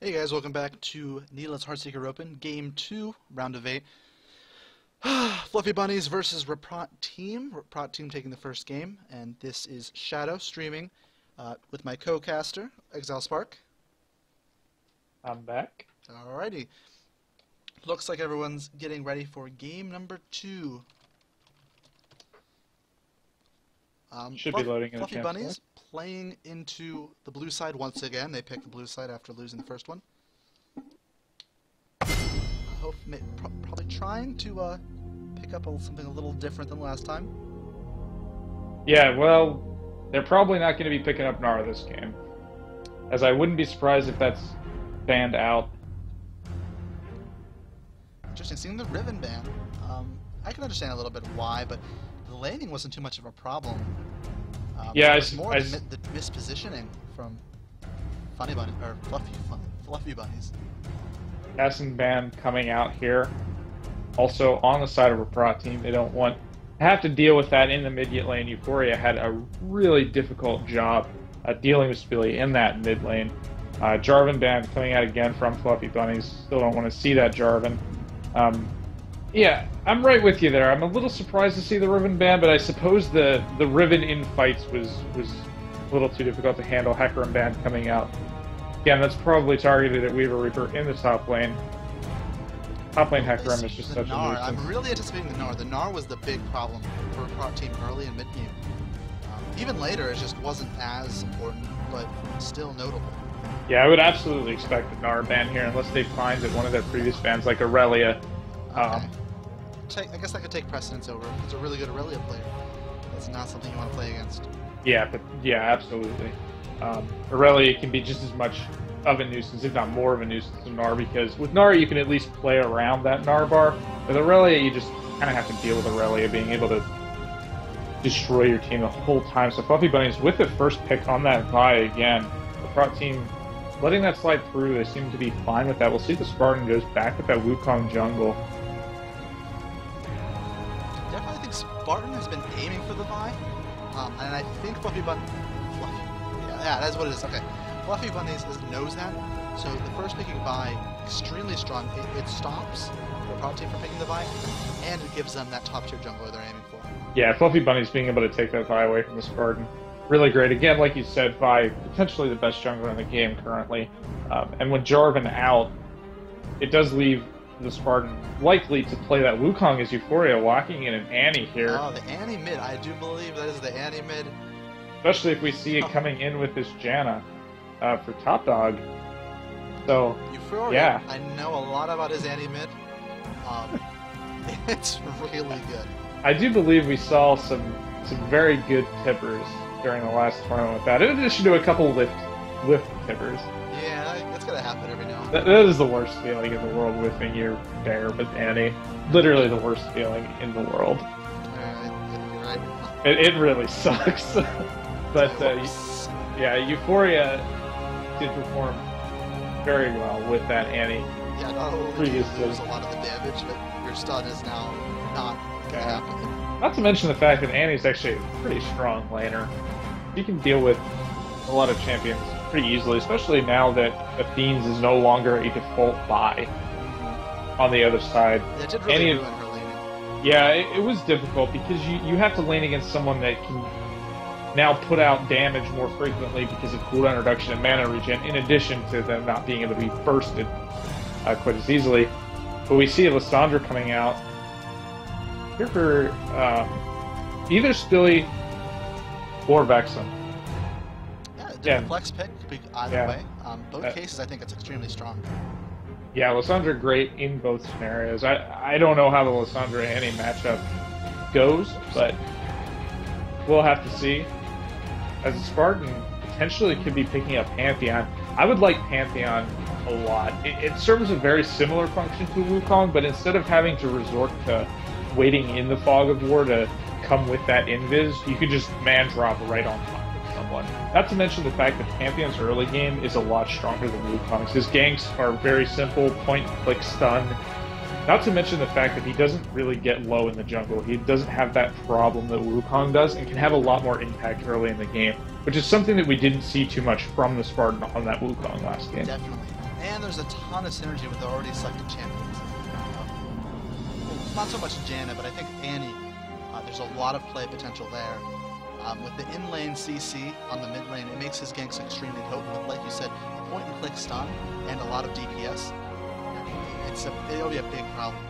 Hey guys, welcome back to NELA's Heartseeker Open, Game 2, Round of 8. Fluffybunnies versus Reprot team. Reprot team taking the first game, and this is Shadow streaming with my co-caster, Exile Spark. I'm back. Alrighty. Looks like everyone's getting ready for game number 2. Should be loading in a Fluffybunnies playing into the blue side once again. They picked the blue side after losing the first one. Probably trying to pick up something a little different than last time. Yeah, well, they're probably not going to be picking up Nara this game, as I wouldn't be surprised if that's banned out. Interesting, seeing the ribbon ban. I can understand a little bit why, but the laning wasn't too much of a problem. Yeah, it was more the mispositioning from Fluffybunnies. Casting ban coming out here. Also, on the side of a Reprot team, they don't want to have to deal with that in the mid lane. Euphoria had a really difficult job dealing with Spilly in that mid lane. Jarvan ban coming out again from Fluffybunnies. Still don't want to see that Jarvan. Yeah, I'm right with you there. I'm a little surprised to see the Riven ban, but I suppose the Riven in fights was a little too difficult to handle. Hecarim ban coming out. Again, that's probably targeted at Weaver Reaper in the top lane. Top lane Hecarim is just such a nuisance. I'm really anticipating the Gnar. The Gnar was the big problem for a Reprot team early and mid-game. Even later, it just wasn't as important, but still notable. Yeah, I would absolutely expect the Gnar ban here, unless they find that one of their previous bans, like Aurelia. Okay. I guess that could take precedence over. If it's a really good Aurelia player, that's not something you want to play against. Yeah, but yeah, absolutely. Aurelia can be just as much of a nuisance, if not more of a nuisance than Gnar, because with Gnar you can at least play around that Gnar bar. With Aurelia, you just kind of have to deal with Aurelia being able to destroy your team the whole time. So Fluffybunnies with the first pick on that Vi again. The Prot team letting that slide through, they seem to be fine with that. We'll see if the Spartan goes back with that Wukong jungle. Definitely think Spartan has been aiming for the Vi, and I think yeah, that's what it is. Okay, Fluffybunnies knows that, so the first picking Vi, extremely strong. It stops the Prot team from picking the Vi, and it gives them that top tier jungler they're aiming for. Yeah, Fluffybunnies being able to take that Vi away from the Spartan. Really great. Again, like you said, Vi, potentially the best jungler in the game currently. And with Jarvan out, it does leave the Spartan likely to play that Wukong as Euphoria, locking in an Annie here. Oh, the Annie mid. I do believe that is the Annie mid. Especially if we see it coming in with this Janna for top dog. So, Euphoria, yeah. I know a lot about his Annie mid. It's really good. I do believe we saw some very good tippers during the last tournament with that, in addition to a couple lift tippers. Yeah, that's gonna happen every now and That then. is the worst feeling in the world, whiffing your bear with Annie. Literally the worst feeling in the world. You're right. It really sucks. But yeah, Euphoria did perform very well with that Annie. Yeah, not only do you lose a lot of the damage, but your stun is now not gonna happen. Not to mention the fact that Annie's actually a pretty strong laner. She can deal with a lot of champions pretty easily, especially now that Athene's is no longer a default buy on the other side. Yeah, it did really ruin her laning. Yeah, it was difficult because you have to lane against someone that can now put out damage more frequently because of cooldown reduction and mana regen, in addition to them not being able to be bursted quite as easily. But we see Lissandra coming out here for either Spilly or Vexen. Yeah, flex pick could be either way. Both cases, I think it's extremely strong. Yeah, Lissandra great in both scenarios. I don't know how the Lissandra Annie matchup goes, but we'll have to see. As a Spartan, potentially could be picking up Pantheon. I would like Pantheon a lot. It serves a very similar function to Wukong, but instead of having to resort to waiting in the Fog of War to come with that invis, you could just man drop right on top of someone. Not to mention the fact that Pantheon's early game is a lot stronger than Wukong's. His ganks are very simple, point-click stun. Not to mention the fact that he doesn't really get low in the jungle. He doesn't have that problem that Wukong does, and can have a lot more impact early in the game, which is something that we didn't see too much from the Spartan on that Wukong last game. Definitely. And there's a ton of synergy with the already selected champions. Well, not so much Janna, but I think Annie, there's a lot of play potential there. With the in-lane CC on the mid lane, it makes his ganks extremely potent with, like you said, a point-and-click stun and a lot of DPS. It'll be a big problem.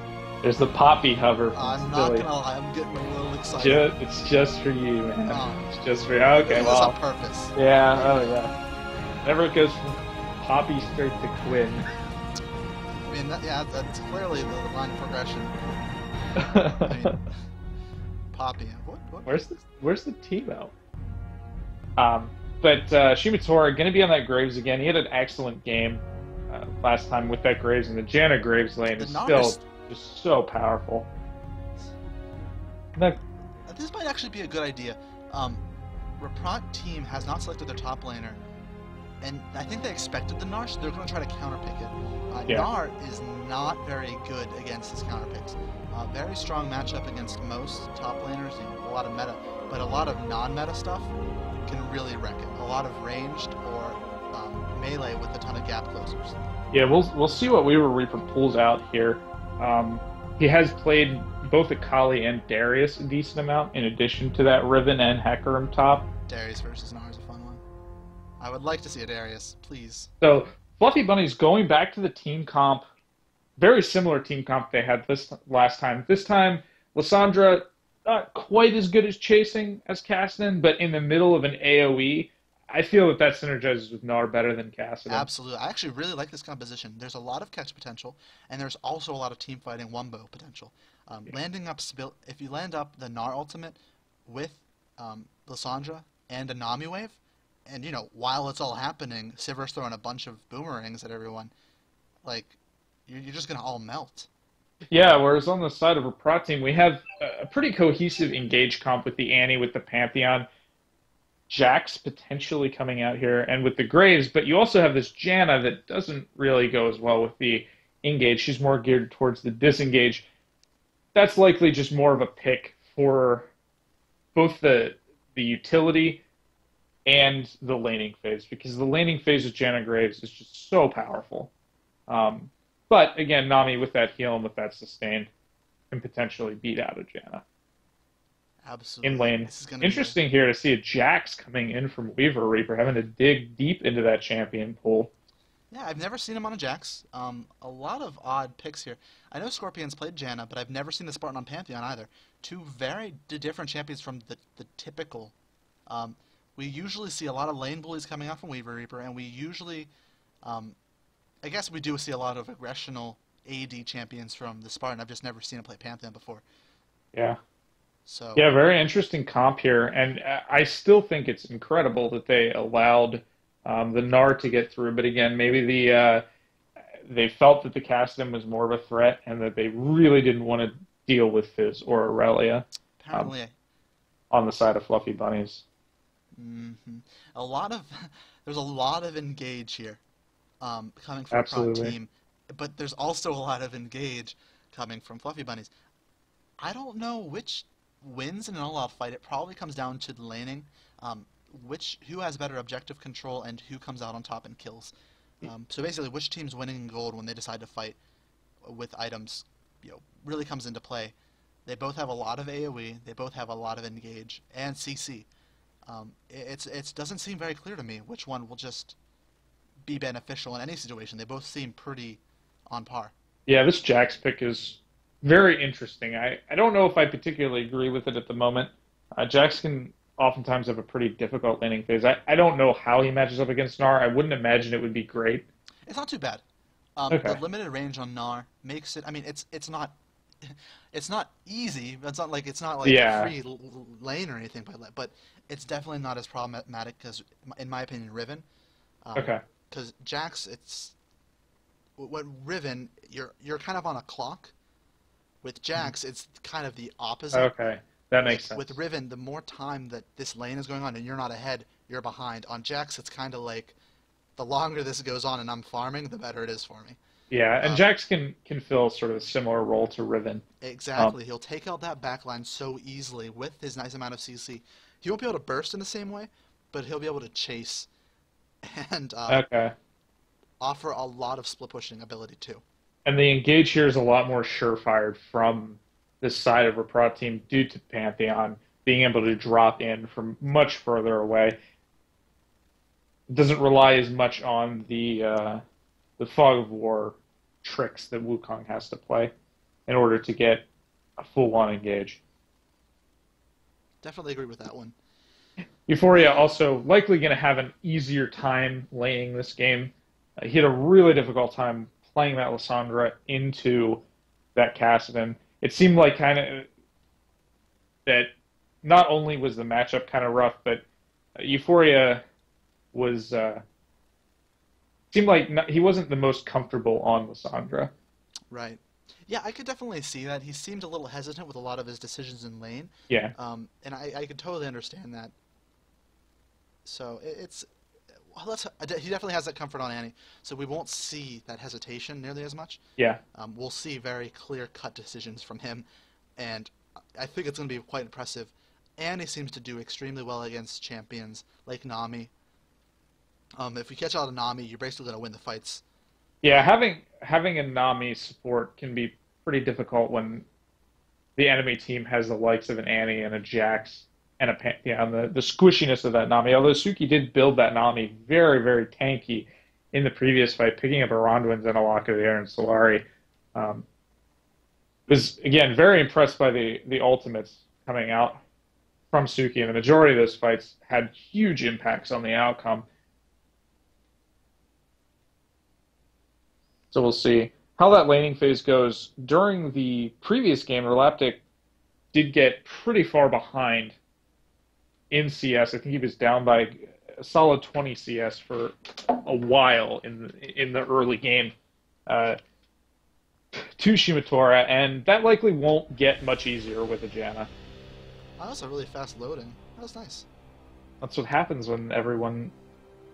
There's the Poppy hover from I'm not gonna lie, I'm getting a little excited. It's just for you, man. It's just for you. Okay, well. On purpose. Yeah, oh yeah. Never goes from Poppy straight to Quinn. I mean, that's clearly the line of progression. I mean, Poppy. What? Where's the team out? But Shimitora going to be on that Graves again. He had an excellent game last time with that Graves, and the Janna Graves lane is still just so powerful. This might actually be a good idea. Reprot team has not selected their top laner, and I think they expected the Gnar, so they're going to try to counterpick it. Gnar is not very good against his counterpicks. Very strong matchup against most top laners, a lot of meta, but a lot of non-meta stuff can really wreck it. A lot of ranged or melee with a ton of gap closers. Yeah, we'll see what Reaper pulls out here. He has played both Akali and Darius a decent amount, in addition to that Riven and Hecarim top. Darius versus Gnar is a fun one. I would like to see a Darius, please. So, Fluffybunnies going back to the team comp, very similar team comp they had this last time. This time, Lissandra, not quite as good as chasing as Kassadin, but in the middle of an AoE, I feel that synergizes with Gnar better than Kassadin. Absolutely. I actually really like this composition. There's a lot of catch potential, and there's also a lot of team fighting wombo potential. Landing up, if you land up the Gnar ultimate with Lissandra and a Nami wave, and while it's all happening, Sivir's throwing a bunch of boomerangs at everyone, like, you're just gonna all melt. Yeah, whereas on the side of a Reprot team, we have a pretty cohesive engage comp with the Annie, with the Pantheon, Jax potentially coming out here, and with the Graves, but you also have this Janna that doesn't really go as well with the engage. She's more geared towards the disengage. That's likely just more of a pick for both the utility and the laning phase, because the laning phase of Janna Graves is just so powerful. But again, Nami with that heal and with that sustain can potentially beat out a Janna. Absolutely. In lane. Interesting here to see a Jax coming in from Weaver Reaper, having to dig deep into that champion pool. Yeah, I've never seen him on a Jax. A lot of odd picks here. I know Scorpion's played Janna, but I've never seen the Spartan on Pantheon either. Two very different champions from the typical. We usually see a lot of lane bullies coming out from Weaver Reaper, and we usually, I guess we do see a lot of aggressional AD champions from the Spartan. I've just never seen him play Pantheon before. Yeah. So. Yeah, very interesting comp here, and I still think it's incredible that they allowed the Gnar to get through. But again, maybe they felt that the Kassadin was more of a threat, and that they really didn't want to deal with Fizz or Aurelia. Apparently, on the side of Fluffybunnies. Mm-hmm. There's a lot of engage here, coming from the team, but there's also a lot of engage coming from Fluffybunnies. I don't know which wins in an all-out fight. It probably comes down to the laning, who has better objective control and who comes out on top and kills. So basically, which team's winning in gold when they decide to fight with items, really comes into play. They both have a lot of AoE. They both have a lot of engage and CC. It doesn't seem very clear to me which one will just be beneficial in any situation. They both seem pretty on par. Yeah, this Jax pick is very interesting. I don't know if I particularly agree with it at the moment. Jax can oftentimes have a pretty difficult laning phase. I don't know how he matches up against Gnar. I wouldn't imagine it would be great. It's not too bad. The limited range on Gnar makes it. I mean, it's not easy. It's not like a free lane or anything, but it's definitely not as problematic as, in my opinion, Riven. Because Jax, Riven, you're kind of on a clock. With Jax, it's kind of the opposite. Okay, that makes sense. With Riven, the more time that this lane is going on and you're not ahead, you're behind. On Jax, it's kind of like the longer this goes on and I'm farming, the better it is for me. Yeah, and Jax can fill sort of a similar role to Riven. Exactly. He'll take out that backline so easily with his nice amount of CC. He won't be able to burst in the same way, but he'll be able to chase. And offer a lot of split pushing ability too. And the engage here is a lot more surefire from this side of Reprot team due to Pantheon being able to drop in from much further away. It doesn't rely as much on the Fog of War tricks that Wukong has to play in order to get a full-on engage. Definitely agree with that one. Euphoria also likely going to have an easier time laning this game. He had a really difficult time playing that Lissandra into that Kassadin. It seemed like kind of that not only was the matchup kind of rough, but Euphoria was seemed like he wasn't the most comfortable on Lissandra. Right. Yeah, I could definitely see that. He seemed a little hesitant with a lot of his decisions in lane. Yeah. And I could totally understand that. So it's he definitely has that comfort on Annie, so we won't see that hesitation nearly as much. Yeah. We'll see very clear-cut decisions from him, and I think it's going to be quite impressive. Annie seems to do extremely well against champions like Nami. If you catch out a Nami, you're basically going to win the fights. Yeah, having a Nami support can be pretty difficult when the enemy team has the likes of an Annie and a Jax and a Pantheon. The squishiness of that Nami, although Suki did build that Nami very, very tanky in the previous fight, picking up a Ronduin, Zenalaka there, and Solari. Was, again, very impressed by the ultimates coming out from Suki, and the majority of those fights had huge impacts on the outcome. So we'll see how that laning phase goes. During the previous game, Relaptic did get pretty far behind in CS. I think he was down by a solid 20 CS for a while in the early game to Shimotora, and that likely won't get much easier with Ajana. That was a really fast loading. That was nice. That's what happens when everyone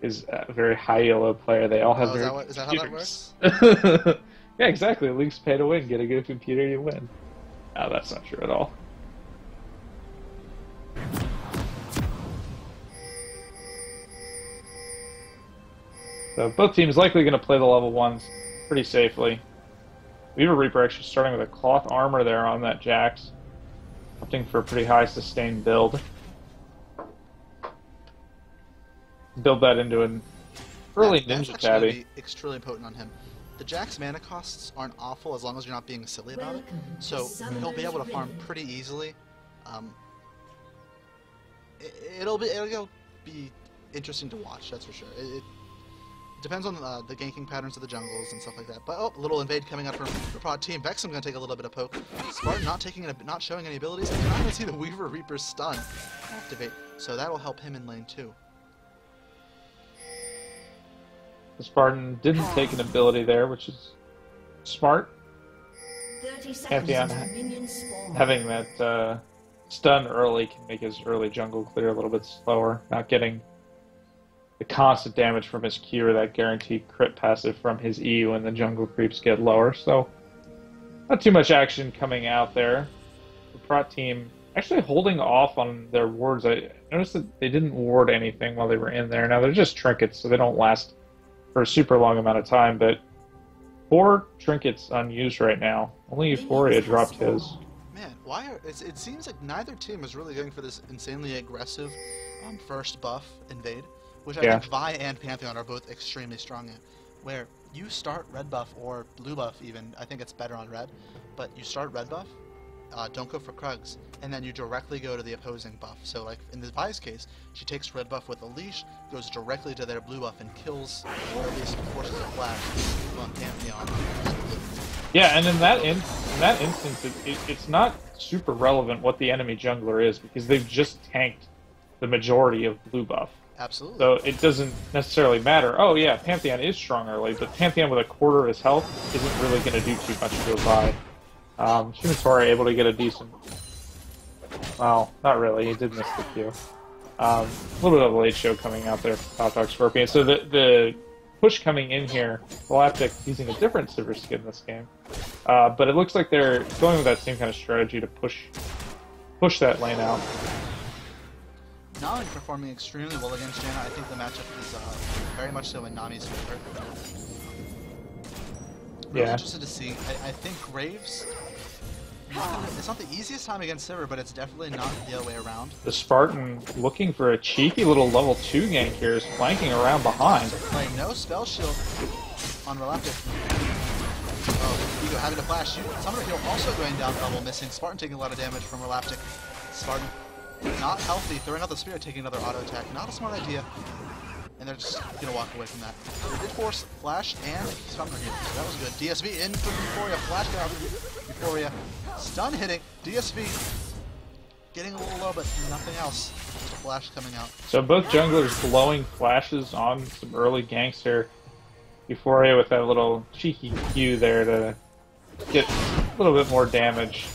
is a very high yellow player. They all have is that how that works? Yeah, exactly. Leagues pay to win. Get a good computer, you win. No, that's not true at all. So both teams likely going to play the level 1s pretty safely. Weaver Reaper actually starting with a cloth armor there on that Jax. Opting for a pretty high sustained build. Build that into an early Ninja Tabby. Be extremely potent on him. The Jax mana costs aren't awful as long as you're not being silly about it. So he'll be able to farm pretty easily. It'll be interesting to watch, that's for sure. It depends on the ganking patterns of the jungles and stuff like that. But a little invade coming up from the Reprot team. Vexum gonna take a little bit of poke. Spartan not showing any abilities. And you're not gonna see the Weaver Reaper stun activate, so that'll help him in lane too. The Spartan didn't take an ability there, which is smart. Pantheon having that stun early can make his early jungle clear a little bit slower, not getting the constant damage from his Q or that guaranteed crit passive from his E when the jungle creeps get lower. So not too much action coming out there. The Prot team actually holding off on their wards. I noticed that they didn't ward anything while they were in there. Now they're just trinkets, so they don't last for a super long amount of time, but 4 trinkets unused right now. Only Euphoria dropped his. Man, it seems like neither team is really going for this insanely aggressive first buff invade, which I think Vi and Pantheon are both extremely strong at. Where you start red buff or blue buff even, I think it's better on red, but you start red buff, don't go for Krugs, and then you directly go to the opposing buff. So like in the Vi's case, she takes red buff with a leash, goes directly to their blue buff and kills, or at least forces a flash on Pantheon. Yeah, and in that instance, it's not super relevant what the enemy jungler is, because they've just tanked the majority of blue buff. Absolutely. So it doesn't necessarily matter. Oh yeah, Pantheon is strong early, but Pantheon with a quarter of his health isn't really going to do too much to go by. Shimotora able to get a decent... Well, not really. He did miss the Q. A little bit of a late show coming out there for Top Dog Scorpion. So the push coming in here, Galactic using a different silver skin this game. But it looks like they're going with that same kind of strategy to push that lane out. Nami performing extremely well against Janna. I think the matchup is very much so in Nami's favor. really Yeah. interested to see. I think Graves, it's not the easiest time against Sivir, but it's definitely not the other way around. The Spartan looking for a cheeky little level 2 gank here is flanking around behind. Playing no spell shield on Relaptic. Oh, Ego having to flash. Summoner heal also going down double, missing. Spartan taking a lot of damage from Relaptic. Spartan not healthy, throwing out the spear, taking another auto attack. Not a smart idea. And they're just gonna walk away from that. They did force flash and Summoner heal, so that was good. DSV in for Euphoria, flash down. Euphoria stun hitting. DSV getting a little low, but nothing else. Flash coming out. So both junglers blowing flashes on some early ganks here. Euphoria with that little cheeky Q there to get a little bit more damage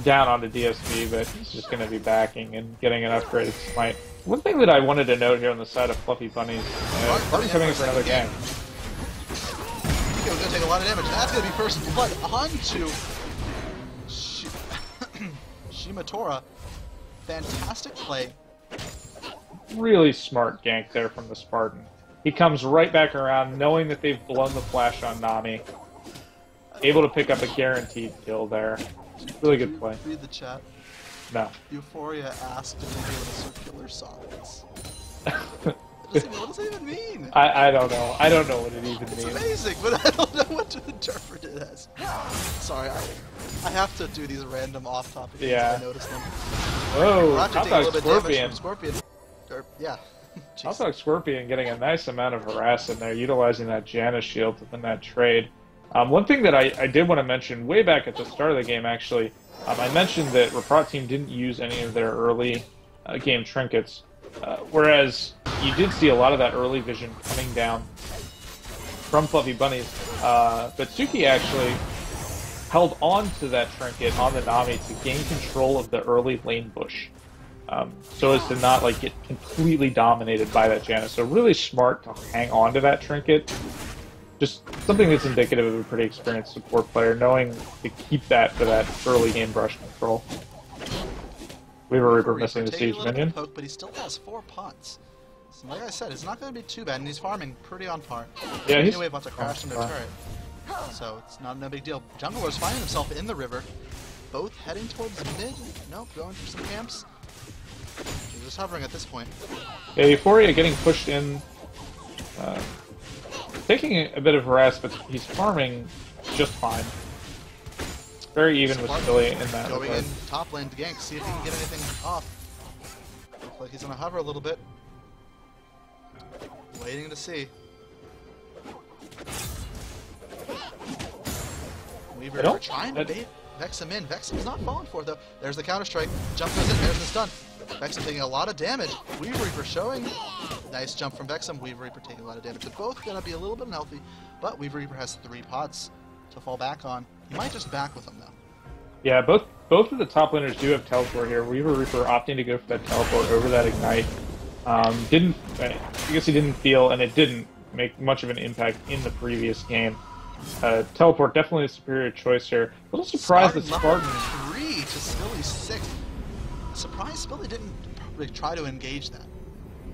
down onto DSV, but he's just going to be backing and getting an upgraded smite. One thing that I wanted to note here on the side of Fluffybunnies, Spartan's coming in for another gang. Nico's going to take a lot of damage. That's going to be first blood onto Shimatora. Fantastic play. Really smart gank there from the Spartan. He comes right back around, knowing that they've blown the flash on Nami. Able to pick up a guaranteed kill there. Really good play. Read the chat. No. Euphoria asked if they were circular sockets. What does that even mean? I don't know. I don't know what it even It's means. amazing, but I don't know what to interpret it as. Sorry, I have to do these random off-topic things Yeah. if I notice them. Whoa, We're actually hot taking a dog little bit damage Scorpion. from Scorpion. Yeah. Hot dog Scorpion getting a nice amount of harass in there, utilizing that Janus shield to win that trade. One thing that I did want to mention way back at the start of the game, actually, I mentioned that Reprot team didn't use any of their early game trinkets, whereas you did see a lot of that early vision coming down from Fluffybunnies. But Suki actually held on to that trinket on the Nami to gain control of the early lane bush, so as to not like get completely dominated by that Janus. So really smart to hang on to that trinket. Just something that's indicative of a pretty experienced support player, knowing to keep that for that early game brush control. Weaver Reaper missing the siege minion. Poke, but he still has 4 pots. So like I said, it's not going to be too bad, and he's farming pretty on par. Yeah, he's anyway about to crash into the turret. So it's not no big deal. Jungler's finding himself in the river. Both heading towards mid. Nope, going for some camps. He's just hovering at this point. Yeah, Euphoria getting pushed in. Taking a bit of harass, but he's farming just fine. Very even with Billy in that. Going in top lane to gank, see if he can get anything off. Looks like he's gonna hover a little bit. Waiting to see. Weaver trying to bait Vexum in. Vexum's not falling for it though. There's the counter strike. Jump goes in, there's the stun. Vexum taking a lot of damage. Weaver Reaper showing. Nice jump from Vexum. Weaver Reaper taking a lot of damage. They're both going to be a little bit unhealthy, but Weaver Reaper has 3 pots to fall back on. He might just back with them though. Yeah, both of the top laners do have teleport here. Weaver Reaper opting to go for that teleport over that ignite. I guess he didn't feel, and it didn't make much of an impact in the previous game. Teleport definitely a superior choice here. A little surprised that Spartan 3 to Spilly 6. Surprised Spilly didn't really try to engage that.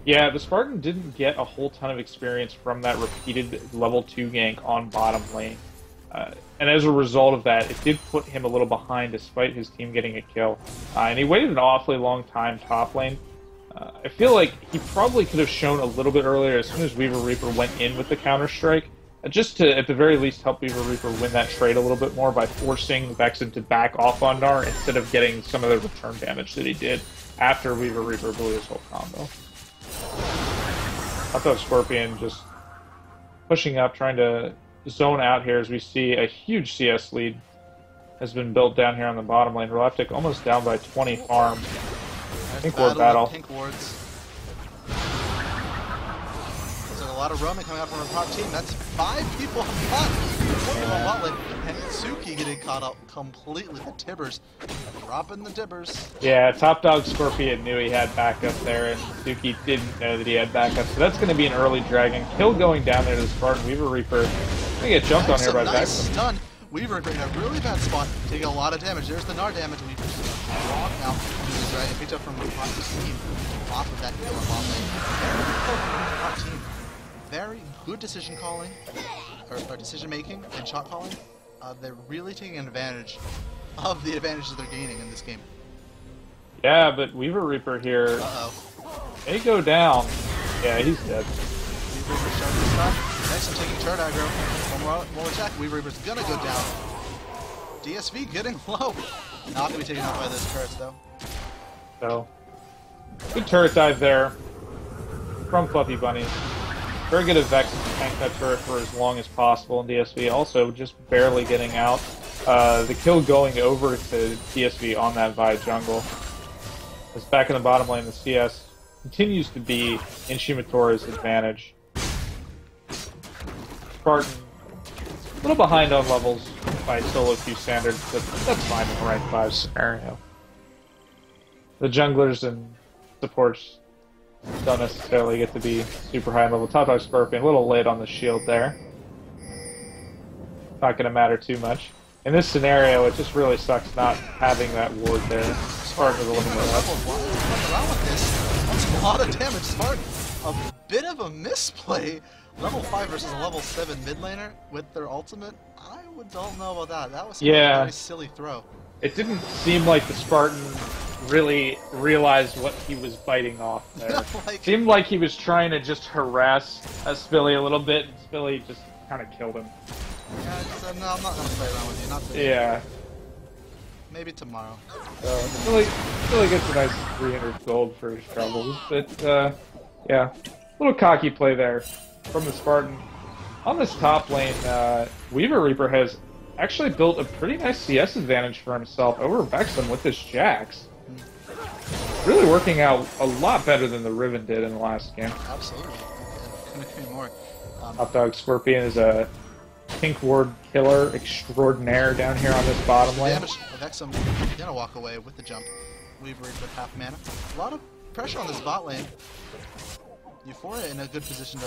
Yeah, the Spartan didn't get a whole ton of experience from that repeated level 2 gank on bottom lane. And as a result of that, it did put him a little behind despite his team getting a kill. And he waited an awfully long time top lane. I feel like he probably could have shown a little bit earlier as soon as Weaver Reaper went in with the counter-strike, just to, at the very least, help Weaver Reaper win that trade a little bit more by forcing Vexum to back off on Gnar instead of getting some of the return damage that he did after Weaver Reaper blew his whole combo. I thought Scorpion just pushing up, trying to zone out here as we see a huge CS lead has been built down here on the bottom lane. Relaptic almost down by 20 farm. Pink ward battle. Pink wards. There's a lot of roaming coming out from our top team. That's 5 people on bot. And Suki getting caught up completely. The Tibbers dropping the Tibbers. Yeah, top dog Scorpion knew he had backup there, and Suki didn't know that he had backup. So that's going to be an early dragon kill going down there to the Spartan. Weaver Reaper going to get jumped on here by nice Vexum. stun. Weaver in a really bad spot, taking a lot of damage. There's the Gnar damage. Weaver's strong now. The dragon picked up from Reprot's team off of that kill on bot lane. Very important Reprot team. Very good decision calling, or decision making and shot calling. They're really taking advantage of the advantages they're gaining in this game. Yeah, but Weaver Reaper here may go down. Yeah, he's dead. Weaver Reaper showing this time. Next, I'm taking turret aggro. One more attack. Weaver Reaper's gonna go down. DSV getting low. Not gonna be taken out by those turrets though. So, good turret dive there from Fluffybunnies. Very good at Vex to tank that turret for as long as possible, and DSV also just barely getting out. The kill going over to DSV on that Vi jungle. As back in the bottom lane, the CS continues to be in Shimatora's advantage. Spartan, a little behind on levels by solo queue standards, but that's fine in the rank 5 scenario. The junglers and supports don't necessarily get to be super high in level. Top dog Scorpion, a little late on the shield there. Not going to matter too much. In this scenario, it just really sucks not having that ward there. Spartan with a little bit less. That's a lot of damage. Spartan, a bit of a misplay. Level 5 versus a level 7 mid laner with their ultimate. Don't know about that. That was a very silly throw. It didn't seem like the Spartan really realized what he was biting off there. Seemed like he was trying to just harass Spilly a little bit, and Spilly just kind of killed him. Yeah, I said, no, I'm not going to play around with you. Not today. Yeah. Maybe tomorrow. Spilly gets a nice 300 gold for his troubles, but yeah, a little cocky play there from the Spartan. On this top lane, Weaver Reaper has actually built a pretty nice CS advantage for himself over Vexum with this Jax. Really working out a lot better than the Riven did in the last game. Absolutely. Couldn't agree more. Top Dog Scorpion is a pink ward killer extraordinaire down here on this bottom lane. Damage. Vexum gonna walk away with the jump. Weaver Reaper with half mana. A lot of pressure on this bot lane. Euphoria in a good position to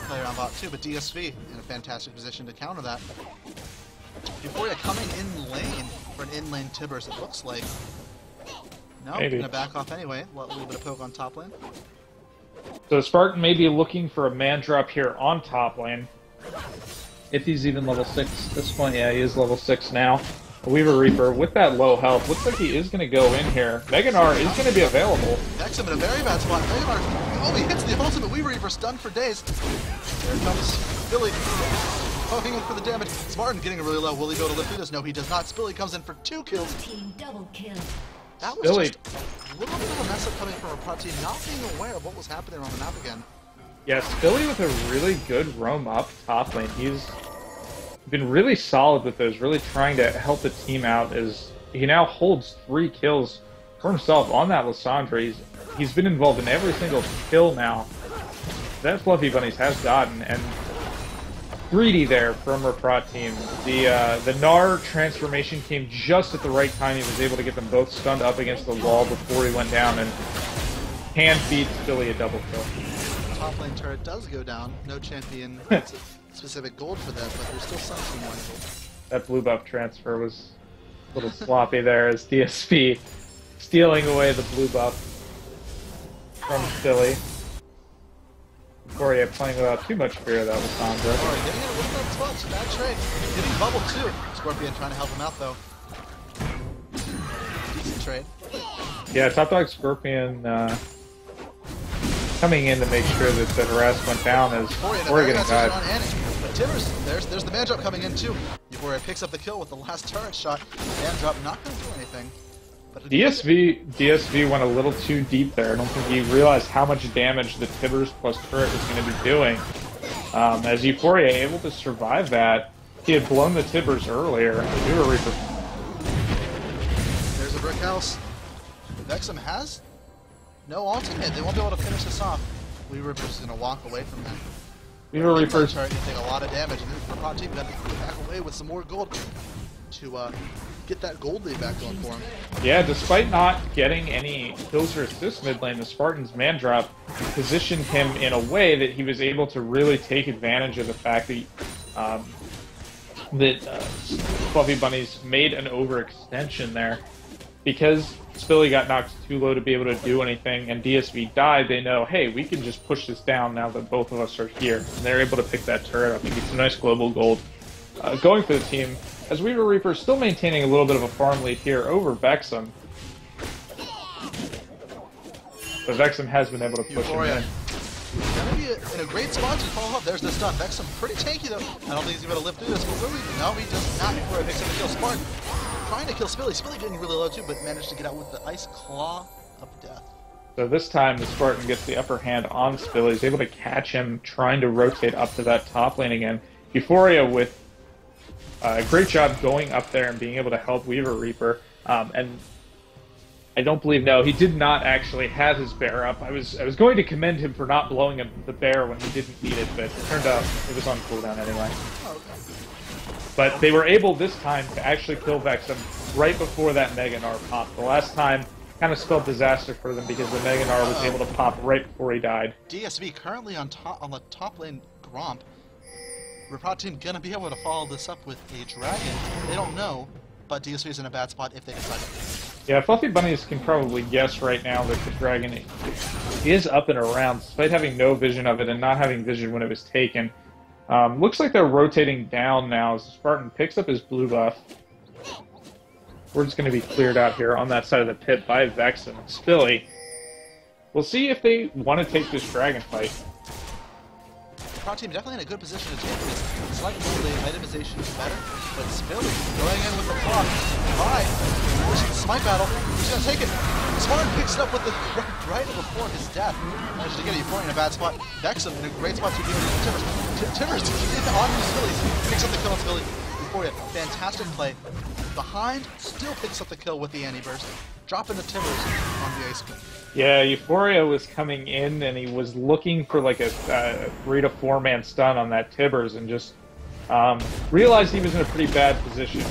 play around bot too, but DSV in a fantastic position to counter that. Euphoria coming in lane for an in-lane Tibbers, it looks like. No, gonna back off anyway. A little bit of poke on top lane. So Spartan may be looking for a man drop here on top lane. If he's even level 6 at this point, yeah, he is level 6 now. Weaver Reaper, with that low health, looks like he is going to go in here. Meganar is going to be available. Vexum in a very bad spot. Meganar, he hits the ultimate. Weaver Reaper stunned for days. There comes Billy, poking in for the damage. Spartan getting really low. Will he be able to live through this? No, he does not. Spilly comes in for 2 kills. Team double kill. That was just a little bit of a mess up coming from Reprot team, not being aware of what was happening on the map again. Yeah, Spilly with a really good roam up top lane. He's been really solid with those, really trying to help the team out as he now holds 3 kills for himself on that Lissandra. He's been involved in every single kill now that Fluffybunnies has gotten, and greedy there from Reprot team. The Gnar transformation came just at the right time. He was able to get them both stunned up against the wall before he went down and hand feeds Billy a double kill. Top lane turret does go down. No champion specific gold for that, but there's still some money. That blue buff transfer was a little sloppy there as DSP stealing away the blue buff from Billy. Euphoria playing without too much fear of that Lissandra. Alright, getting it with that clutch. Bad trade. Getting bubble too. Scorpion trying to help him out though. Decent trade. Yeah, Top Dog Scorpion coming in to make sure that the harass went down as Oregon died. But Tibbers, there's the man drop coming in too. Euphoria picks up the kill with the last turret shot. Man drop not going to do anything. But DSV went a little too deep there. I don't think he realized how much damage the Tibbers plus turret was going to be doing. As Euphoria able to survive that, he had blown the Tibbers earlier. Weaver Reaper. There's a brick house. Vexum has no ultimate. They won't be able to finish this off. Weaver Reaper's going to walk away from that. Weaver Reaper's going to take a lot of damage, and the Reprot team got to back away with some more gold to get that gold lead back going for him. Yeah, despite not getting any kills or assists mid lane, the Spartans man drop positioned him in a way that he was able to really take advantage of the fact that Fluffybunnies made an overextension there. Because Spilly got knocked too low to be able to do anything, and DSV died, they know, hey, we can just push this down now that both of us are here. And they're able to pick that turret up and get some nice global gold going for the team. As Weaver Reaper still maintaining a little bit of a farm lead here over Vexum. But Vexum has been able to push him in. Gonna be in a great spot to follow up. There's the stun. Vexum pretty tanky though. I don't think he's gonna live through this. But really, no, he does not before he picks up the kill. Spartan trying to kill Spilly. Spilly getting really low too, but managed to get out with the Ice Claw of Death. So this time the Spartan gets the upper hand on Spilly. He's able to catch him, trying to rotate up to that top lane again. Euphoria with a great job going up there and being able to help Weaver Reaper. And I don't believe, no, he did not actually have his bear up. I was going to commend him for not blowing up the bear when he didn't need it, but it turned out it was on cooldown anyway. But they were able this time to actually kill Vexum right before that Mega Gnar popped. The last time kind of spelled disaster for them because the Mega Gnar was able to pop right before he died. DSV currently on the top lane Gromp. Reprot team gonna be able to follow this up with a dragon. They don't know, but DSV is in a bad spot if they decide to. Yeah, Fluffybunnies can probably guess right now that the dragon is up and around, despite having no vision of it and not having vision when it was taken. Looks like they're rotating down now as Spartan picks up his blue buff. We're just going to be cleared out here on that side of the pit by Vexum and Spilly. We'll see if they want to take this dragon fight. Reprot team definitely in a good position to take this. Slightly the itemization is better, but Spilly going in with the clock. Alright, this is the smite battle. He's going to take it. Spartan picks it up with the right before his death. Managed to get Euphoria in a bad spot. Vexum in a great spot to deal with Timbers. Timbers on Spilly. Picks up the kill on Spilly. Euphoria, fantastic play. Behind, still picks up the kill with the anti-burst. Dropping the Timbers on the Ice Queen. Yeah, Euphoria was coming in and he was looking for like a 3 to 4 man stun on that Tibbers and just realized he was in a pretty bad position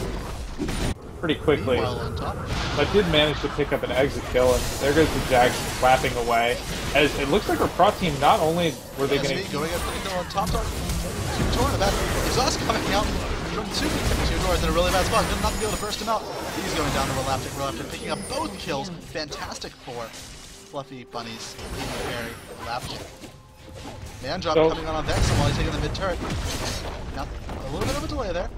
pretty quickly. But did manage to pick up an exit kill, and there goes the Jags flapping away. As it looks like our Reprot team, not only were they going to... going up for the kill on top target. Torn about exhaust coming out from two doors in a really bad spot. Good enough to be able to burst him out. He's going down to Relaptic, picking up both kills. Fantastic for Fluffybunnies. Very Relaptic. Man drop coming on Vexum while he's taking the mid turret. Now, a little bit of a delay there.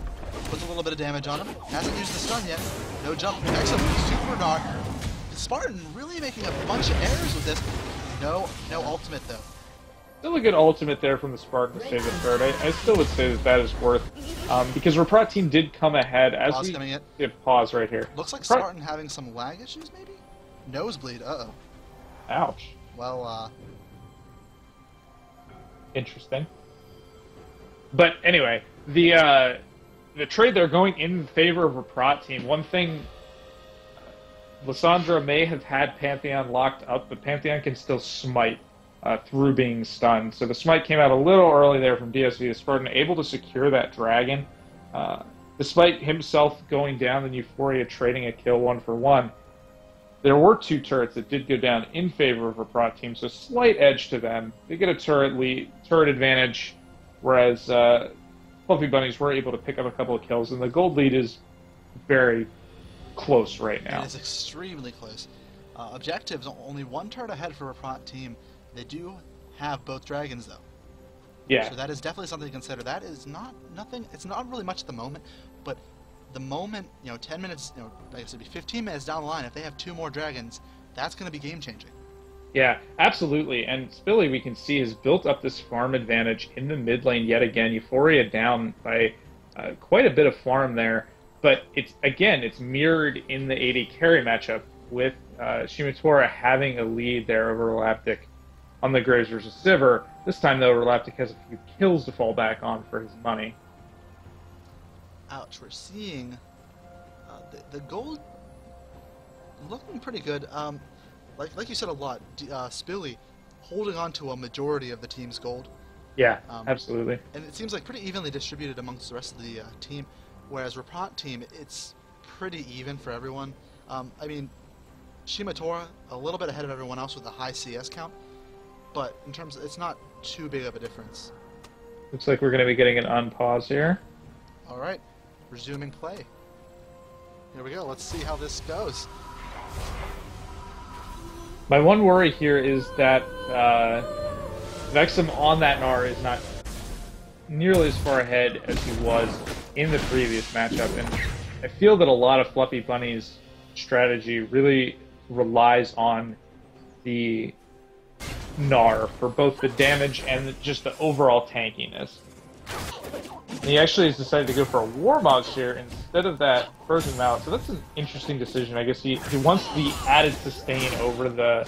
Puts a little bit of damage on him. Hasn't used the stun yet. No jump. Vexum super dark. Spartan really making a bunch of errors with this. No ultimate though. Still a good ultimate there from the Spartan to save the third. I still would say that is worth, because Reprot team did come ahead as pause we coming in. Pause right here. Looks like Spartan having some lag issues maybe? Nosebleed, uh-oh. Ouch. Well, interesting. But anyway, the trade they're going in favor of Reprot team. One thing, Lissandra may have had Pantheon locked up, but Pantheon can still smite through being stunned. So the smite came out a little early there from DSV. Spartan able to secure that dragon. Despite himself going down and Euphoria trading a kill 1-for-1, there were 2 turrets that did go down in favor of Reprot team, so slight edge to them. They get a turret advantage, whereas Fluffybunnies were able to pick up a couple of kills, and the gold lead is very close right now. It is extremely close. Objectives, only 1 turret ahead for Reprot team. They do have both dragons, though. Yeah. So that is definitely something to consider. That is nothing. It's not really much at the moment, but the moment, 10 minutes, I guess it'd be 15 minutes down the line, if they have 2 more dragons, that's going to be game-changing. Yeah, absolutely. And Spilly, we can see, has built up this farm advantage in the mid lane yet again. Euphoria down by quite a bit of farm there. But it's mirrored in the AD carry matchup with Shimitora having a lead there over Relaptic on the Graves versus Sivir. This time, though, Relaptic has a few kills to fall back on for his money. Ouch, we're seeing the gold looking pretty good. Like you said a lot, Spilly holding on to a majority of the team's gold. Yeah, absolutely. And it seems like pretty evenly distributed amongst the rest of the team, whereas Reprot team, it's pretty even for everyone. I mean, Shimitora a little bit ahead of everyone else with a high CS count, but in terms of, it's not too big of a difference. Looks like we're going to be getting an unpause here. All right, resuming play. Here we go. Let's see how this goes. My one worry here is that Vexum on that Gnar is not nearly as far ahead as he was in the previous matchup, and I feel that a lot of Fluffy Bunny's strategy really relies on the Gnar for both the damage and just the overall tankiness. And he actually has decided to go for a Warmogs here instead of that Frozen Mallet, so that's an interesting decision. I guess he wants the added sustain over the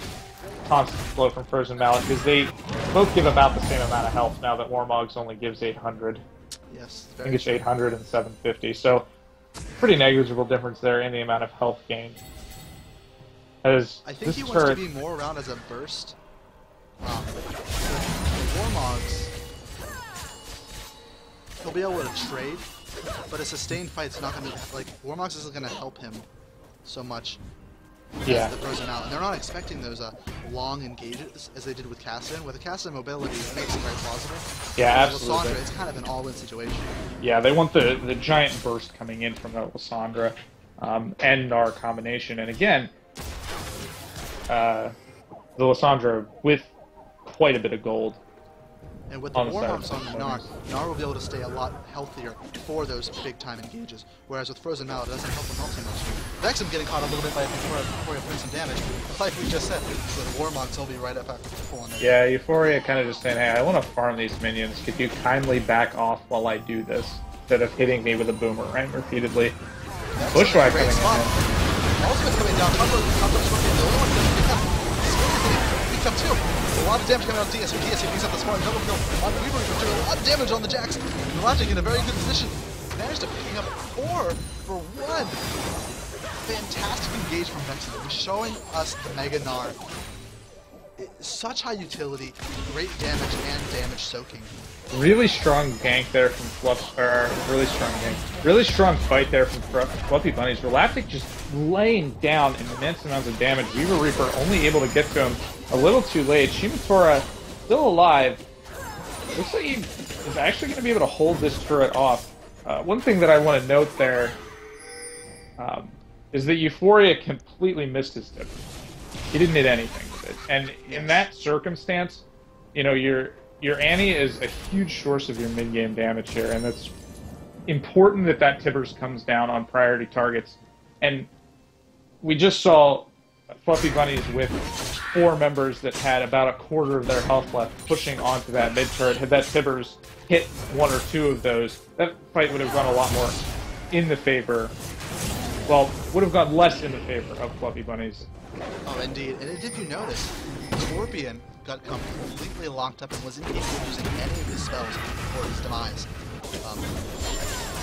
constant flow from Frozen Mallet, because they both give about the same amount of health now that Warmogs only gives 800. Yes, I think it's 800 and 750, so pretty negligible difference there in the amount of health gained. As I think he wants to be more around as a burst. Warmogs, he'll be able to trade, but a sustained fight's not going to, like, Warmogs isn't going to help him so much. Yeah. The Frozen out, and they're not expecting those long engages as they did with Cassian. With the Cassian mobility, it makes it very plausible. Yeah, with absolutely. Lysandra, it's kind of an all-in situation. Yeah, they want the giant burst coming in from the Lysandra and Gnar combination, and again, the Lysandra with quite a bit of gold. And with the Warmogs on Gnar, Gnar will be able to stay a lot healthier for those big-time engages, whereas with Frozen Mallet, it doesn't help him out too much. Vexum getting caught a little bit by Euphoria putting some damage, but like we just said, with Warmogs, he'll be right up after full on there. Yeah, Euphoria kind of just saying, hey, I want to farm these minions, could you kindly back off while I do this, instead of hitting me with a boomerang repeatedly. Bushwhack coming in. Ultimate's coming down, top of Scorpion, the only one that picked up. Scorpion picked up too. A lot of damage coming out of DSV. DSV picks up the smart double kill on Weaver, who's doing a lot of damage on the Jax. Logic in a very good position. Managed to pick up 4 for 1. Fantastic engage from Vexum. He's showing us the Mega Gnar. Such high utility, great damage and damage soaking. Really strong gank there from Fluff, or really strong gank. Really strong fight there from Fluffy Bunnies. Relaptic just laying down immense amounts of damage. Weaver Reaper only able to get to him a little too late. Shimitora still alive. Looks like he is actually going to be able to hold this turret off. One thing that I want to note there is that Euphoria completely missed his tip. He didn't hit anything with it. And in that circumstance, you know, your Annie is a huge source of your mid-game damage here, and it's important that that Tibbers comes down on priority targets. And we just saw Fluffy Bunnies with 4 members that had about a quarter of their health left pushing onto that mid-turret. Had that Tibbers hit 1 or 2 of those, that fight would have gone a lot more in the favor. Well, would have gone less in the favor of Fluffy Bunnies. Oh, indeed. And if you notice, Scorpion got completely locked up and wasn't able to using any of his spells before his demise.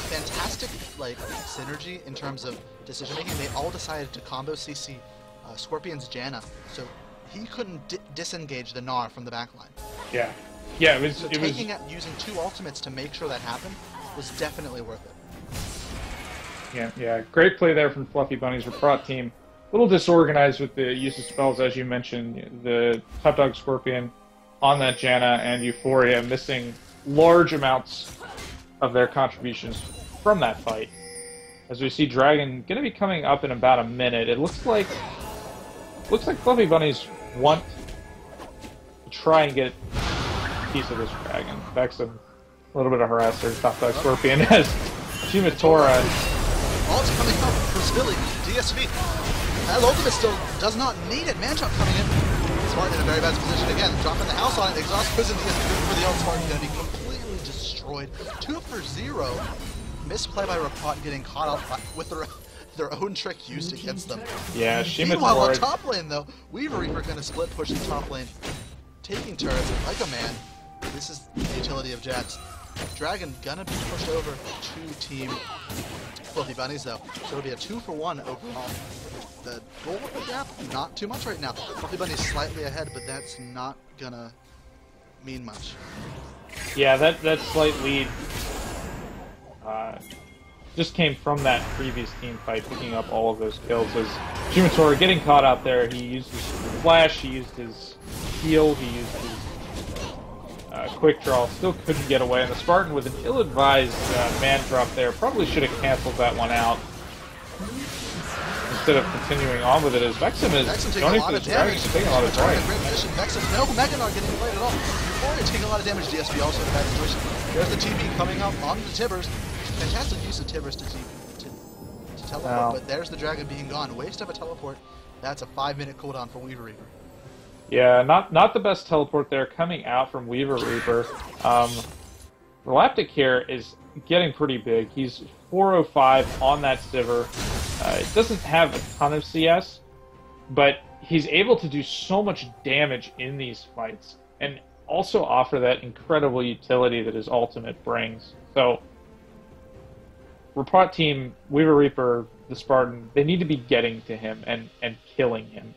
Fantastic, like, synergy in terms of decision making. They all decided to combo CC Scorpion's Janna, so he couldn't disengage the Gnar from the backline. Yeah, yeah, it was. So using 2 ultimates to make sure that happened was definitely worth it. Yeah, great play there from Fluffy Bunnies' Reprot team. A little disorganized with the use of spells, as you mentioned. The Top Dog Scorpion on that Janna and Euphoria missing large amounts of their contributions from that fight. As we see Dragon going to be coming up in about a minute. It looks like Fluffy Bunnies want to try and get a piece of this Dragon. Vexum, a little bit of harasser, Top Dog Scorpion as Shimitora. Ult's coming up for Spilly, DSV. That ultimate still does not need it. Manchop coming in. Smart in a very bad position again. Dropping the house on it. Exhaust Prison DSV for the ult. Smart going to be completely destroyed. 2 for 0. Misplay by Reprot getting caught up with their own trick used against them. Yeah, Shimitora. Meanwhile, on top lane though, Weaver Reaper going to split push the top lane. Taking turrets like a man. This is the utility of Jax. Dragon gonna be pushed over to Team Fluffy Bunnies though, so it'll be a 2 for 1 overall. The goal gap, not too much right now. Fluffy Bunnies slightly ahead, but that's not gonna mean much. Yeah, that slight lead just came from that previous team fight, picking up all of those kills. As Shimitora getting caught out there, he used his flash, he used his heal, he used his quick draw, still couldn't get away. And the Spartan with an ill-advised man drop there, probably should have canceled that one out. instead of continuing on with it, is Vexen is Vexen going taking a for lot the of dragon, damage. taking a lot of Returning damage. great position. Vexen, no, Mega not getting played at all. Euphoria taking a lot of damage. DSP also in a bad situation. There's the TP coming out on the Tibbers. Fantastic use of Tibbers to teleport, Wow. but there's the dragon being gone. Waste of a teleport. That's a 5-minute cooldown for Weaver Reaper. Yeah, not the best teleport there coming out from Weaver Reaper. Galactic here is getting pretty big. He's 405 on that Sivir. It doesn't have a ton of CS, but he's able to do so much damage in these fights and also offer that incredible utility that his ultimate brings. So, Reprot team, Weaver Reaper, the Spartan, they need to be getting to him and killing him.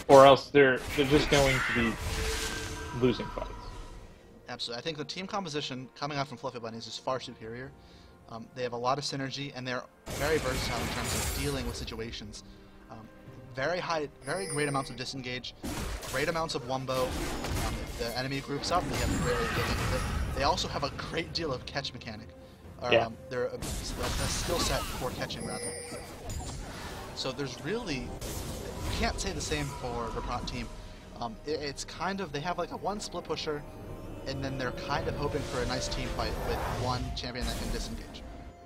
Or else they're just going to be losing fights. Absolutely. I think the team composition coming out from Fluffybunnies is far superior. They have a lot of synergy, and they're very versatile in terms of dealing with situations. Very great amounts of disengage, great amounts of wombo. If the enemy groups up, they have a great way of dealing with it. They also have a great deal of catch mechanic. They're a skill set for catching, rather. So there's really, you can't say the same for the Reprot team. It's kind of, they have like a one split pusher, and then they're kind of hoping for a nice team fight with one champion that can disengage.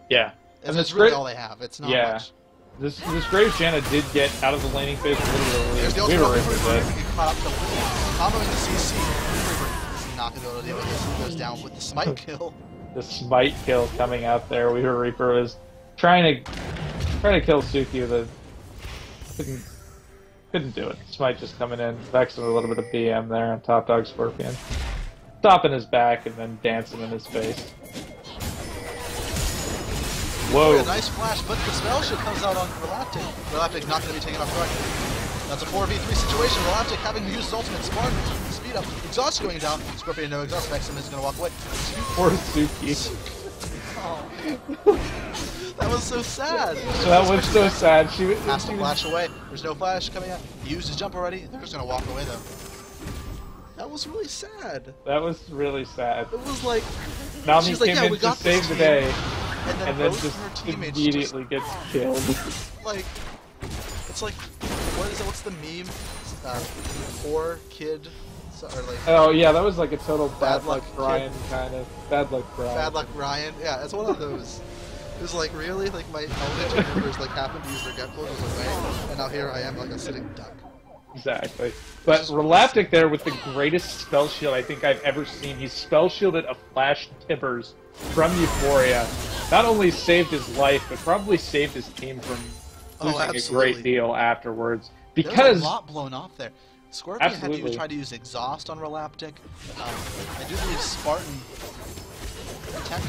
Yeah. And that's really all they have. It's not much. This Graves Janna did get out of the laning phase a little early. There's the We were ultimate with Reaper it. get caught up to comboing the CC. Reaper is not going to be able to deal with this. He goes down with the smite kill. The smite kill coming out there. Weaver Reaper was trying to kill Suki with a couldn't do it. Smite just coming in, Vexen with a little bit of BM there on Top Dog Scorpion. Stopping his back and then dancing in his face. Whoa. A nice flash, but the spell shield comes out on Relaptic. Relaptic not going to be taken off correctly. That's a 4v3 situation. Relaptic having to use his ultimate. Spartan speed up. Exhaust going down. Scorpion no exhaust. Vexen is going to walk away. Poor Suki. That was so sad. That was so sad. She has to flash away. There's no flash coming out. He used his jump already. They're just going to walk away though. That was really sad. That was really sad. It was like Nami she's came like, yeah, in we to got save this the team. day, And then just her teammates immediately gets killed. Like, it's like, what is it? What's the meme? Poor kid, or like. Oh yeah, that was like a total bad luck kid. Brian kind of. Bad luck Brian. Bad luck Ryan. Yeah, it's one of those. It was like, really? Like my elementary members like happened to use their get quotas away, and now here I am like a sitting duck. Exactly. But Relaptic there with the greatest spell shield I think I've ever seen. He spell shielded a flash Tibbers from Euphoria. Not only saved his life, but probably saved his team from losing a great deal afterwards. Because there was a lot blown off there. Scorpion Absolutely. had to try to use exhaust on Relaptic. I do believe Spartan. Here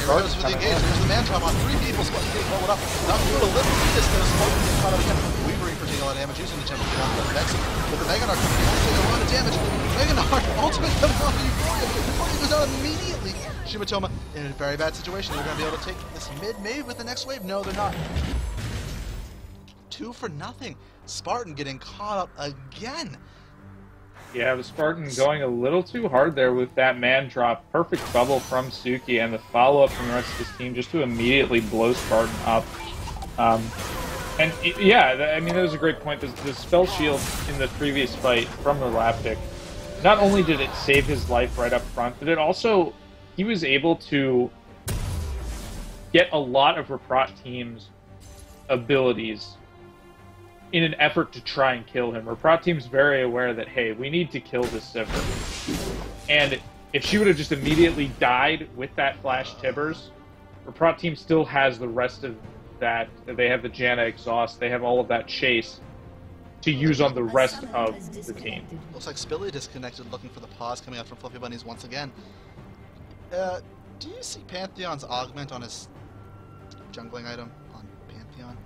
goes with the engage. There's the man trap on 3 people. Spartan getting rolled up. Not doing a little bit this though. Spartan getting caught up again. Weaver Reaper taking a lot of damage using the jump to get off the Vexen. With the Mega Narc coming in, taking a lot of damage. Mega Narc ultimate coming off of Euphoria. Euphoria goes down immediately. Shimatoma in a very bad situation. They're going to be able to take this mid-mave with the next wave. No, they're not. 2 for nothing. Spartan getting caught up again. yeah, the Spartan going a little too hard there with that man drop. Perfect bubble from Suki and the follow-up from the rest of his team just to immediately blow Spartan up. Yeah, I mean, that was a great point. The spell shield in the previous fight from Relaptic, not only did it save his life right up front, but it also, he was able to get a lot of Reprot teams' abilities in an effort to try and kill him. Reprot team's very aware that, hey, we need to kill this Sivir. And if she would have just immediately died with that flash Tibbers, Reprot team still has the rest of that. They have the Janna exhaust, they have all of that chase to use on the rest of the team. Looks like Spilly disconnected, looking for the pause coming out from Fluffybunnies once again. Do you see Pantheon's augment on his jungling item on Pantheon?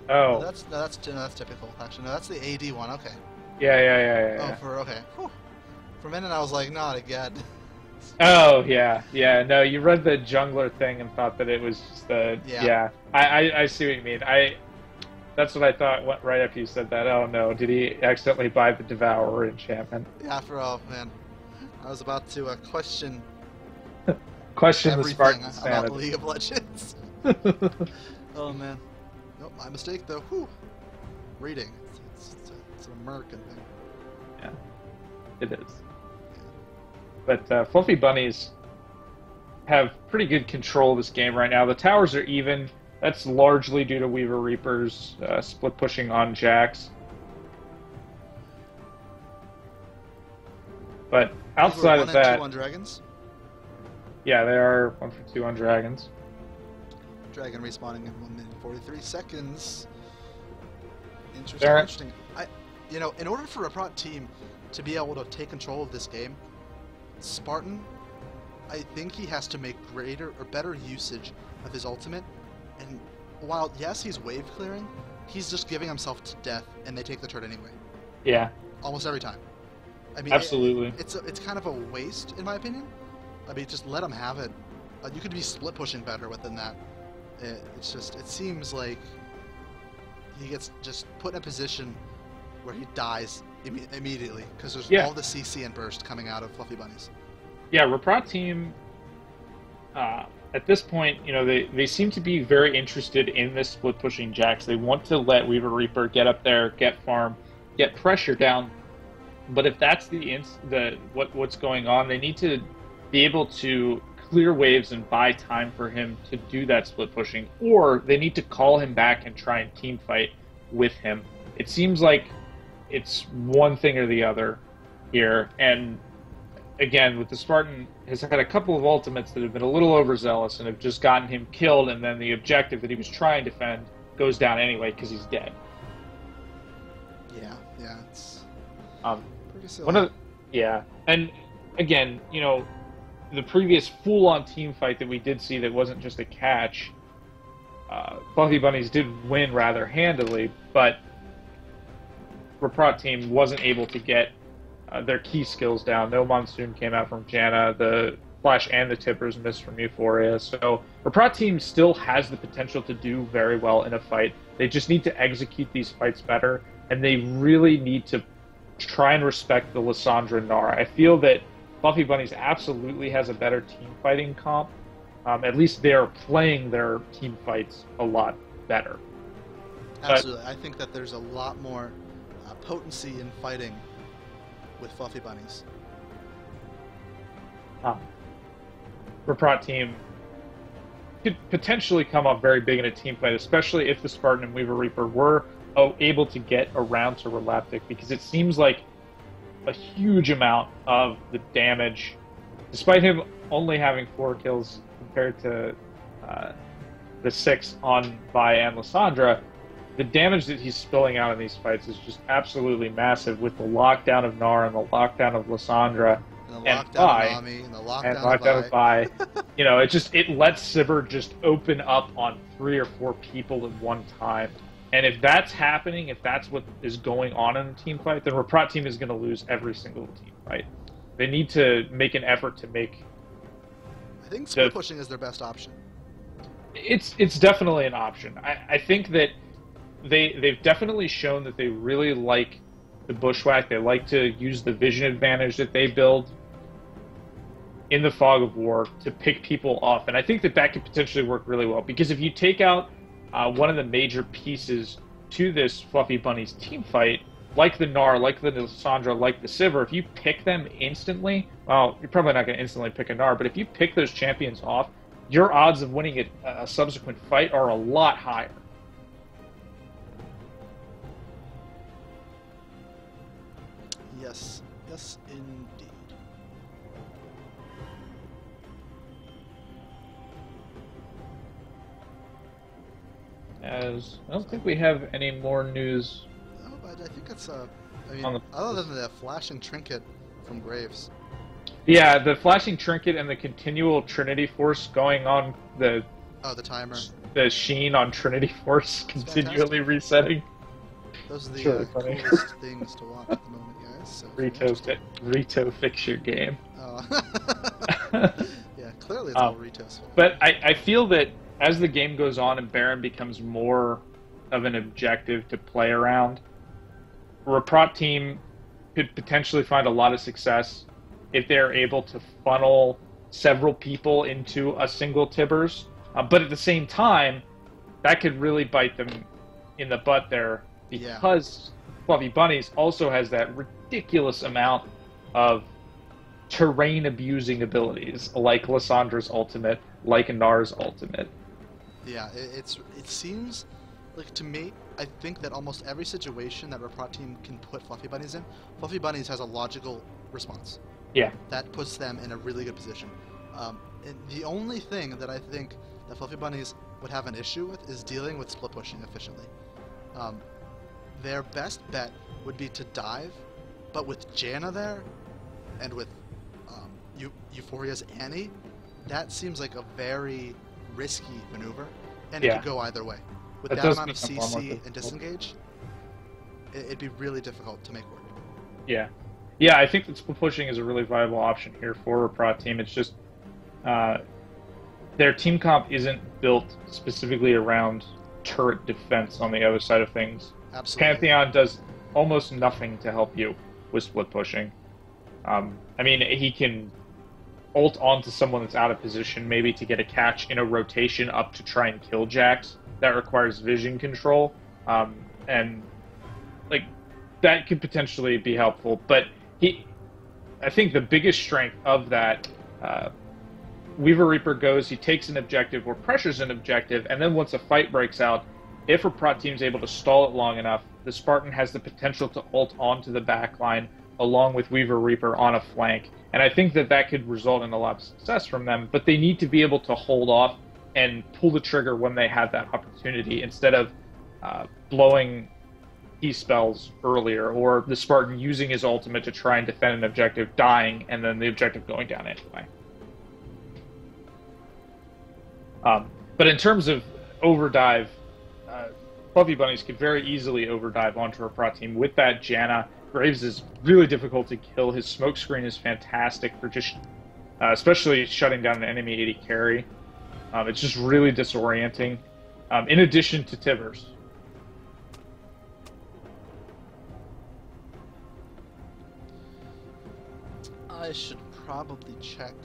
Oh. No, that's typical. Actually, no, that's the AD one. Okay. Yeah. Oh, okay. Whew. For a minute, I was like, not again. Oh, yeah. No, you read the jungler thing and thought that it was just the... Yeah. I see what you mean. That's what I thought right after you said that. Oh, no. Did he accidentally buy the Devourer enchantment? Yeah, after all, man. I was about to question Question the everything Spartan's about sanity. League of Legends. Oh man. Nope, my mistake though. Whew. Reading. It's an American thing. Yeah, it is. But Fluffy Bunnies have pretty good control of this game right now. The towers are even. That's largely due to Weaver Reapers split pushing on Jax. But outside of that, 1 and 2 on Dragons. yeah, they are 1 for 2 on Dragons. Dragon respawning in 1 minute 43 seconds. Interesting. You know, in order for a Reprot team to be able to take control of this game, Spartan, I think he has to make greater or better usage of his ultimate. And while yes, he's wave clearing, he's just giving himself to death, and they take the turret anyway. Yeah, Almost every time. I mean, absolutely. It's kind of a waste, in my opinion. I mean, just let him have it. You could be split pushing better within that. It seems like he gets just put in a position where he dies immediately because there's all the CC and burst coming out of Fluffy Bunnies. Yeah, Reprot team, at this point, you know, they seem to be very interested in this split pushing Jax. They want to let Weaver Reaper get up there, get farm, get pressure down. But if that's what's going on, they need to be able to clear waves and buy time for him to do that split pushing, or they need to call him back and try and team fight with him. It seems like it's one thing or the other here, and again, with the Spartan has had a couple of ultimates that have been a little overzealous and have just gotten him killed, and then the objective that he was trying to defend goes down anyway because he's dead. Yeah, it's pretty silly. And again, you know, the previous full-on team fight that we did see that wasn't just a catch, Fluffy Bunnies did win rather handily, but Reprot team wasn't able to get their key skills down. No Monsoon came out from Janna, the Flash and the Tippers missed from Euphoria, so Reprot team still has the potential to do very well in a fight. They just need to execute these fights better, and they really need to try and respect the Lissandra Nara. I feel that Fluffy Bunnies absolutely has a better team fighting comp. At least they're playing their team fights a lot better. Absolutely. I think that there's a lot more potency in fighting with Fluffy Bunnies. Reprot team could potentially come up very big in a team fight, especially if the Spartan and Weaver Reaper were able to get around to Relaptic, because it seems like a huge amount of the damage, despite him only having 4 kills compared to the 6 on Vi and Lissandra, the damage that he's spilling out in these fights is just absolutely massive with the lockdown of Nara and the lockdown of Lissandra and Vi, and the lockdown of Vi. You know, it lets Sivir just open up on 3 or 4 people at one time. And if that's happening, if that's what is going on in a team fight, then Reprot team is going to lose every single team fight. They need to make an effort to make... I think split pushing is their best option. It's definitely an option. I think that they've definitely shown that they really like the Bushwhack. They like to use the vision advantage that they build in the Fog of War to pick people off. And I think that could potentially work really well, because if you take out one of the major pieces to this Fluffy Bunnies team fight, like the Gnar, like the Lissandra, like the Sivir, if you pick them instantly, well, you're probably not going to instantly pick a Gnar, but if you pick those champions off, your odds of winning a subsequent fight are a lot higher. Yes, indeed. As I don't think we have any more news. No, but I think it's other than the flashing trinket from Graves. Yeah, the flashing trinket and the continual Trinity Force going on the timer. The sheen on Trinity Force continually resetting. Those are the coolest things to watch at the moment, guys. So Rito, fix your game. Oh. Yeah, clearly it's all Rito's fault. But I feel that as the game goes on and Baron becomes more of an objective to play around, Reprot team could potentially find a lot of success if they're able to funnel several people into a single Tibbers. But at the same time, that could really bite them in the butt there, because Fluffy Bunnies also has that ridiculous amount of terrain abusing abilities, like Lyssandra's ultimate, like Nar's ultimate. Yeah, it seems like, to me, I think that almost every situation that Reprot team can put Fluffy Bunnies in, Fluffy Bunnies has a logical response. Yeah. That puts them in a really good position. And the only thing that I think that Fluffy Bunnies would have an issue with is dealing with split pushing efficiently. Their best bet would be to dive, but with Janna there, and with Euphoria's Annie, that seems like a very risky maneuver, and it could go either way. With that amount of CC and disengage, it'd be really difficult to make work. Yeah. Yeah, I think that split pushing is a really viable option here for a Reprot team. It's just their team comp isn't built specifically around turret defense on the other side of things. Absolutely. Pantheon does almost nothing to help you with split pushing. I mean, he can ult onto someone that's out of position, maybe to get a catch in a rotation up to try and kill Jax. That requires vision control, and like that could potentially be helpful. But I think the biggest strength of that, Weaver Reaper goes, he takes an objective or pressures an objective, and then once a fight breaks out, if a Reprot team is able to stall it long enough, the Spartan has the potential to ult onto the backline along with Weaver Reaper on a flank. And I think that that could result in a lot of success from them, but they need to be able to hold off and pull the trigger when they have that opportunity, instead of blowing spells earlier, or the Spartan using his ultimate to try and defend an objective, dying, and then the objective going down anyway. But in terms of overdive, Fluffy Bunnies could very easily overdive onto a Reprot team with that Janna. Graves is really difficult to kill. His smokescreen is fantastic for just, especially shutting down an enemy AD carry. It's just really disorienting, in addition to Tibbers. I should probably check.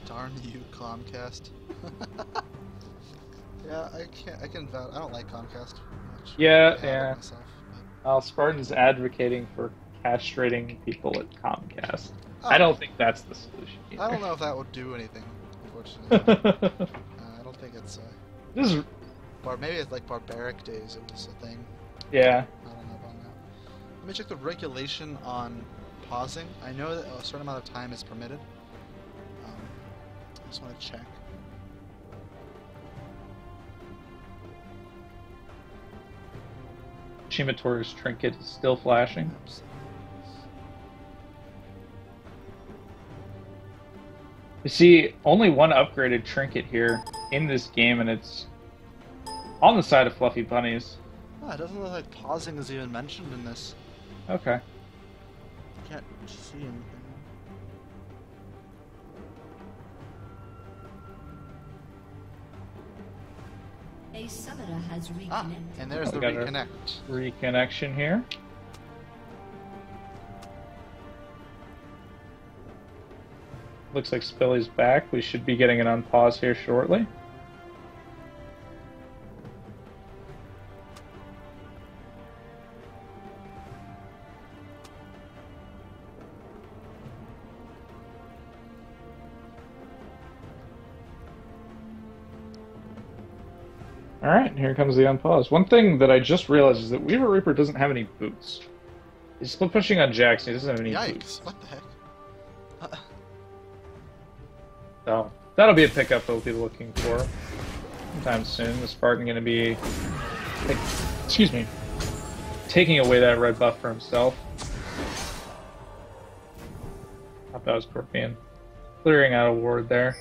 Darn you, Comcast. Yeah, I can vouch. I don't like Comcast much. Yeah. Myself, Spartan's advocating for castrating people at Comcast. Oh. I don't think that's the solution either. I don't know if that would do anything, unfortunately. I don't think it's... This is... maybe it's like barbaric days it was a thing. Yeah. I don't know about now. Let me check the regulation on pausing. I know that a certain amount of time is permitted. I just want to check. Shimatori's trinket is still flashing. Oops. You see only one upgraded trinket here in this game, and it's on the side of Fluffy Bunnies. Oh, it doesn't look like pausing is even mentioned in this. Okay. Can't see anything. A summoner has reconnected. And there's the reconnect. Reconnection here. Looks like Spilly's back. We should be getting an unpause here shortly. Alright, here comes the unpause. One thing that I just realized is that Weaver Reaper doesn't have any boots. He's split pushing on Jackson, he doesn't have any boots. Yikes, what the heck? So, that'll be a pickup we'll be looking for sometime soon. The Spartan going to be, taking away that red buff for himself. Thought that was Scorpion. Clearing out a ward there.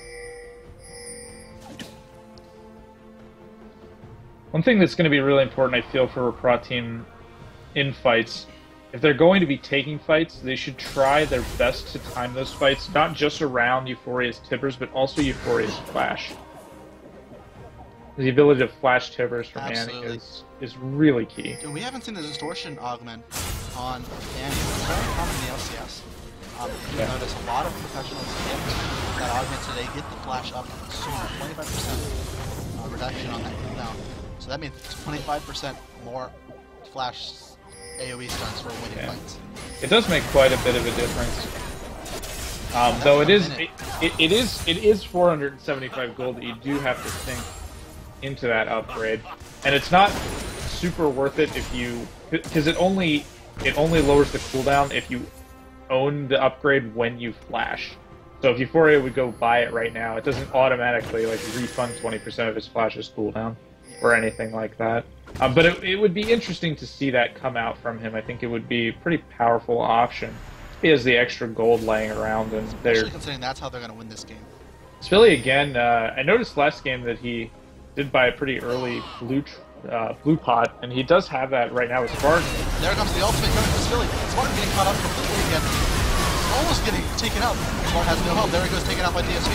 One thing that's going to be really important, I feel, for a Reprot team in fights, if they're going to be taking fights, they should try their best to time those fights, not just around Euphoria's Tibbers, but also Euphoria's Flash. The ability to flash Tibbers from Annie is really key. Dude, we haven't seen the distortion augment on Annie. It's very common in the LCS. You'll notice a lot of professionals that augment today get the flash up sooner, 25% reduction on that cooldown. So that means 25% more flash AoE stuns for winning fights. It does make quite a bit of a difference. Though it is 475 gold that you do have to sink into that upgrade, and it's not super worth it if you, because it only lowers the cooldown if you own the upgrade when you flash. So if Euphoria would go buy it right now, it doesn't automatically like refund 20% of his flash's cooldown or anything like that. But it would be interesting to see that come out from him. I think it would be a pretty powerful option. He has the extra gold laying around, and especially considering that's how they're going to win this game. Philly again. I noticed last game that he did buy a pretty early blue pot, and he does have that right now with Spartan. There comes the ultimate coming from Philly. Spartan getting caught up completely again. Almost getting taken out. Spartan has no help. There he goes, taken out by DSV.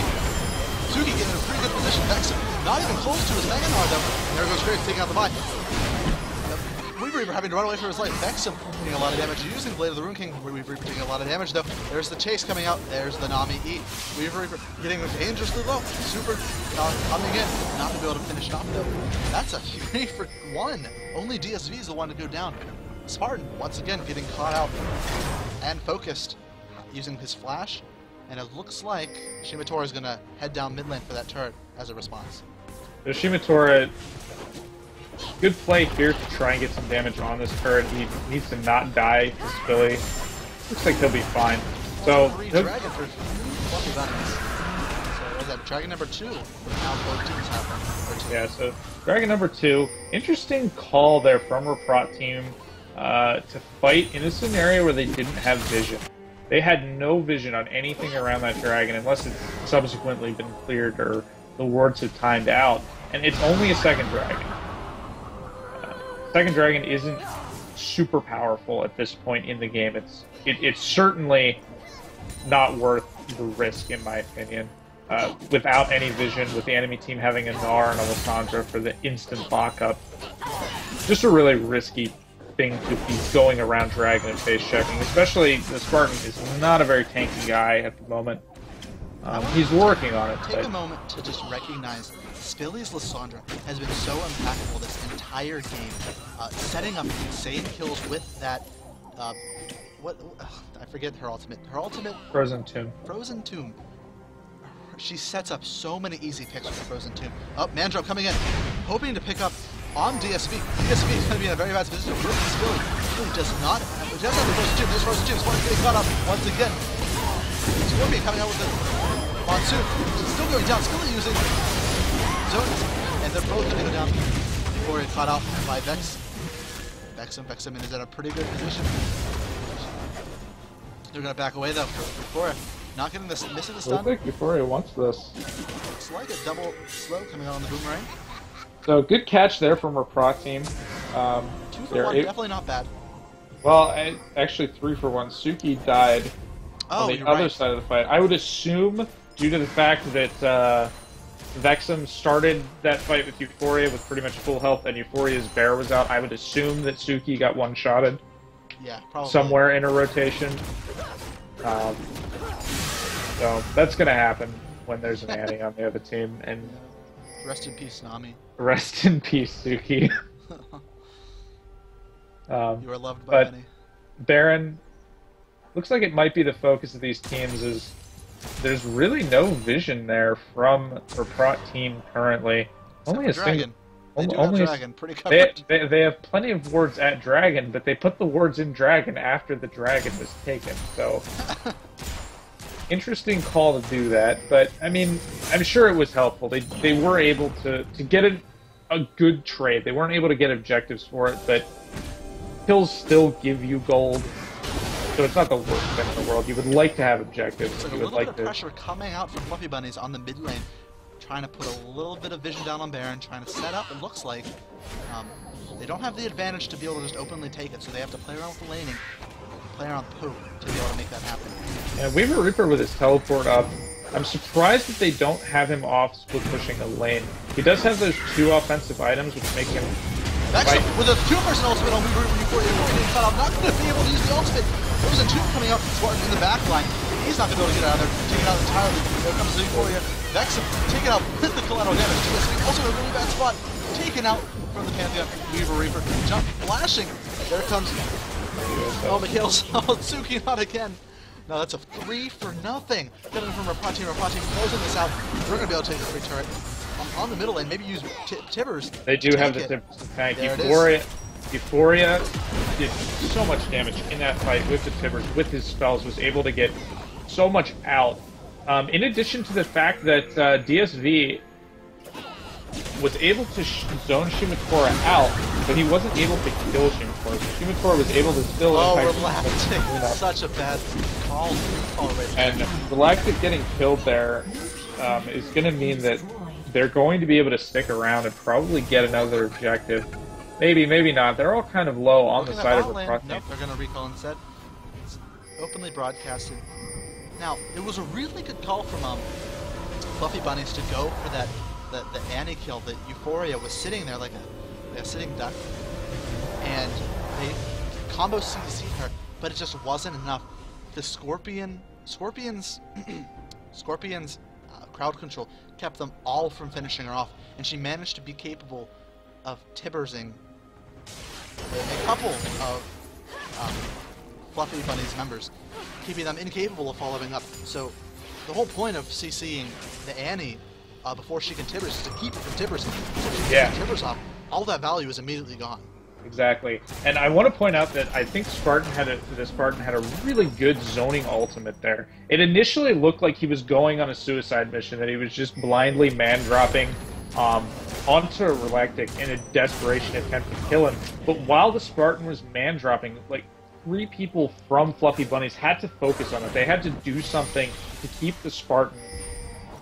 Suki getting in a pretty good position. Vexen not even close to his Mega Nar though. There goes Graves taking out the buy. Reaper having to run away for his life. Vexen taking a lot of damage. Using Blade of the Rune King. Reaper taking a lot of damage though. There's the chase coming out. There's the Nami E. Reaper getting dangerously low. Super coming in. Not to be able to finish off though. That's a 3 for 1. Only DSV is the one to go down. Spartan once again getting caught out and focused using his flash. And it looks like Shimitora is going to head down mid lane for that turret as a response. So Shimitora, good play here to try and get some damage on this turret. He needs to not die to Spilly. Looks like he'll be fine. So Dragon for Fluffybunnies. So was that Dragon number 2? Now both teams have yeah, so Dragon number 2. Interesting call there from Reprot team to fight in a scenario where they didn't have vision. They had no vision on anything around that dragon unless it's subsequently been cleared or the wards have timed out. And it's only a second dragon. Second dragon isn't super powerful at this point in the game. It's certainly not worth the risk, in my opinion. Without any vision, with the enemy team having a Gnar and a Lissandra for the instant lockup. Just a really risky thing to be going around Dragon and face checking, especially the Spartan is not a very tanky guy at the moment. He's working on it. Take a moment to just recognize Spilly's Lissandra has been so impactful this entire game, setting up insane kills with that. I forget her ultimate. Her ultimate. Frozen Tomb. Frozen Tomb. She sets up so many easy picks with the Frozen Tomb. Oh, Mandrop coming in, hoping to pick up on DSV. DSV is going to be in a very bad position. With Spilly, Spilly does not have the Frozen Tomb. This Frozen Tomb is getting caught up once again. Scorpion coming out with the Monsoon. Still going down. Spilly using zones, and they're both going to go down before he caught out by Vex. Vexum is in a pretty good position. They're going to back away though. Euphoria not getting this, missing the stun. I think Euphoria wants this. Looks like a double slow coming out on the boomerang. So good catch there from our Pro team. 2 for 1, definitely not bad. Well, actually 3 for 1. Suki died on the other side of the fight. I would assume, due to the fact that Vexum started that fight with Euphoria with pretty much full health, and Euphoria's bear was out, I would assume that Suki got one-shotted. Yeah, probably. Somewhere in a rotation. So that's going to happen when there's an Annie on the other team. And rest in peace, Nami. Rest in peace, Suki. You are loved by many. Baron, looks like it might be the focus of these teams. Is there's really no vision there from Reprot team currently. Only a Dragon. single. They do have Dragon, pretty covered. They have plenty of wards at Dragon, but they put the wards in Dragon after the Dragon was taken. So interesting call to do that, but I mean, I'm sure it was helpful. They were able to get a good trade. They weren't able to get objectives for it, but kills still give you gold, so it's not the worst thing in the world. You would like to have objectives. It's like a little bit of pressure coming out from Fluffybunnies on the mid lane, trying to put a little bit of vision down on Baron, trying to set up. It looks like they don't have the advantage to be able to just openly take it, so they have to play around with the laning, play around Poop to be able to make that happen. And Weaver Reaper with his teleport up. I'm surprised that they don't have him off split pushing a lane. He does have those 2 offensive items, which make him Vexum with a 2-person ultimate on Weaver Reaper before getting cut off. Not going to be able to use the ultimate. Frozen Tomb coming out. Spartan in the back line. He's not going to be able to get out of there. Take it out entirely. There comes the Euphoria. Vexum take it out with the collateral damage. TSV also in a really bad spot. Taken out from the Pantheon. Weaver Reaper. Jump flashing. There comes... Oh, Mikhail's Tsuki not again. No, that's a 3 for nothing. Coming from Reprot team closing this out. We're going to be able to take the free turret on the middle lane. Maybe use Tibbers. They do have the Tibbers to tank. Euphoria did so much damage in that fight with the Tibbers, with his spells, was able to get so much out. In addition to the fact that DSV was able to zone Shimikora out, but he wasn't able to kill Shimikora. So Shimikora was able to still impact such a bad call right and Galactic getting killed there is going to mean that they're going to be able to stick around and probably get another objective. Maybe, maybe not. They're all kind of low on the side of the front. Nope, they're going to recall instead. It's openly broadcasted. Now, it was a really good call from Fluffybunnies to go for that the Annie kill. That Euphoria was sitting there like a sitting duck, and they combo CC'd her, but it just wasn't enough. The Scorpion's crowd control kept them all from finishing her off, and she managed to be capable of Tibbersing a couple of Fluffybunnies members, keeping them incapable of following up. So the whole point of CCing the Annie before she can Tibbers is to keep her from Tibbers. So if she can Tibbers off, all that value is immediately gone. Exactly, and I want to point out that I think Spartan had a really good zoning ultimate there. It initially looked like he was going on a suicide mission, that he was just blindly man-dropping onto Galactic in a desperation attempt to kill him. But while the Spartan was man-dropping, like 3 people from Fluffybunnies had to focus on it. They had to do something to keep the Spartan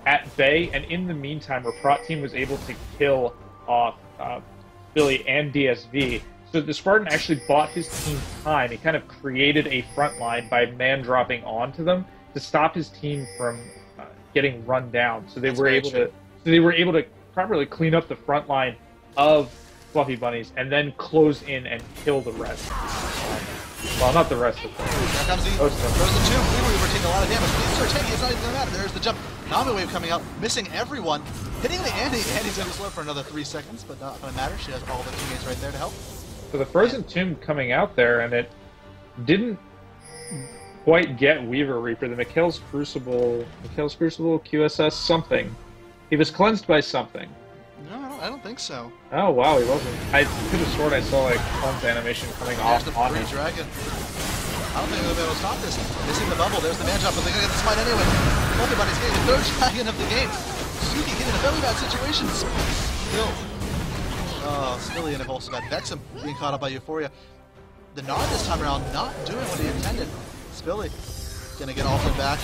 at bay, and in the meantime, Reprot team was able to kill off Billy and DSV. So the Spartan actually bought his team time. He kind of created a front line by man-dropping onto them to stop his team from getting run down. So they were able to properly clean up the front line of Fluffybunnies and then close in and kill the rest. Well, not the rest of them. There comes the Frozen Tomb. We were taking a lot of damage. It's not even going to matter. There's the jump. Nami Wave coming out, missing everyone. Hitting the Andy. Andy's going to slow for another 3 seconds, but not going to matter. She has all the teammates right there to help. So the Frozen Tomb coming out there, and it didn't quite get Weaver Reaper. The Mikhail's Crucible QSS something. He was cleansed by something. No, I don't think so. Oh wow, he wasn't. I could have sworn I saw like cleanse animation coming off the on him. Dragon. I don't think they'll be able to stop this. Missing the bubble. There's the man drop, but they're gonna get this fight anyway. Fluffybunnies getting the 3rd dragon of the game. Suki getting in a very bad situation. Still. Spilly and also got Vexum being caught up by Euphoria. The Nod this time around not doing what he intended. Spilly gonna get ulted back.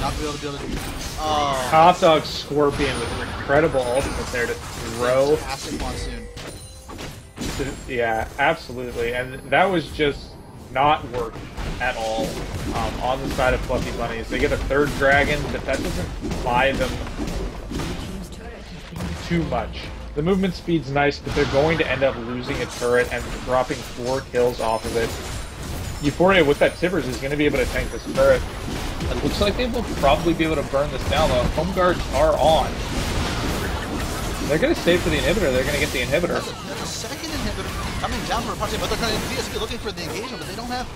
Not gonna be able to Hot Dog Scorpion with an incredible ultimate there to throw. Acid Monsoon. Yeah, absolutely. And that was just not working at all on the side of Fluffybunnies. They get a 3rd dragon, but that doesn't buy them too much. The movement speed's nice, but they're going to end up losing a turret and dropping 4 kills off of it. Euphoria with that Tibbers is going to be able to tank this turret. It looks like they will probably be able to burn this down, though. Home guards are on. They're going to stay for the inhibitor. They're going to get the inhibitor. That's a 2nd inhibitor coming down from Reprot, but they're going to be looking for the engagement, but they don't have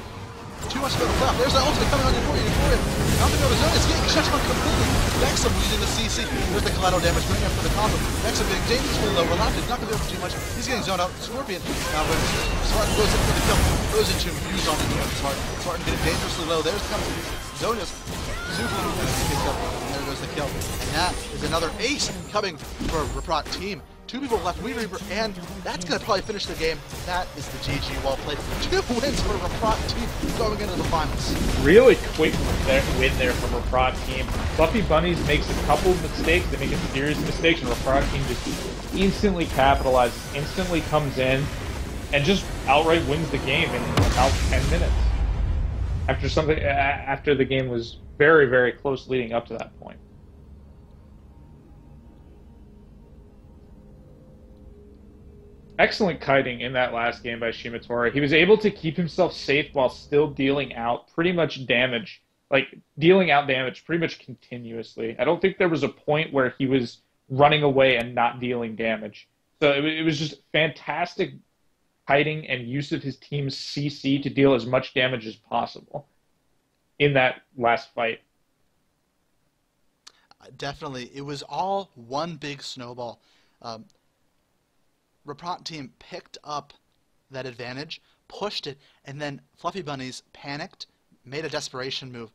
too much to left. There's that ultimate coming on Euphoria. Not to go to zone. It's getting shut down completely. Vexum using the CC. There's the collateral damage bringing up for the combo. Vexum being dangerously low. Galactic not going to do too much. He's getting zoned out. Scorpion. Now when Spartan goes in for the kill. Frozen Tomb used on the Spartan. Spartan getting dangerously low. There's comes Zonius. Super picked up. And there goes the kill. And that is another ace coming for Reprot team. 2 people left, Weaver Reaper, and that's going to probably finish the game. That is the GG, well played. 2 wins for Reprot team going into the finals. Really quick win there from Reprot team. Fluffybunnies makes a couple of mistakes. They make a serious mistake, and Reprot team just instantly capitalizes, instantly comes in, and just outright wins the game in about 10 minutes. After the game was very, very close leading up to that point. excellent kiting in that last game by Shimitora. He was able to keep himself safe while still dealing out pretty much damage, like dealing out damage pretty much continuously. I don't think there was a point where he was running away and not dealing damage. So it was just fantastic kiting and use of his team's CC to deal as much damage as possible in that last fight. Definitely. It was all one big snowball. Reprot team picked up that advantage, pushed it, and then Fluffy Bunnies panicked, made a desperation move,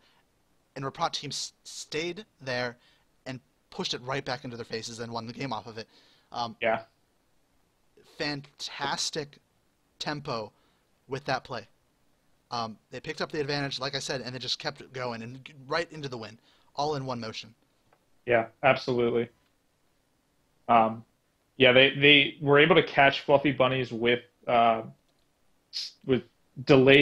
and Reprot team stayed there and pushed it right back into their faces and won the game off of it. Yeah. Fantastic tempo with that play. They picked up the advantage, like I said, and they just kept it going and right into the win, all in one motion. Yeah, absolutely. Yeah, they were able to catch Fluffy Bunnies with delayed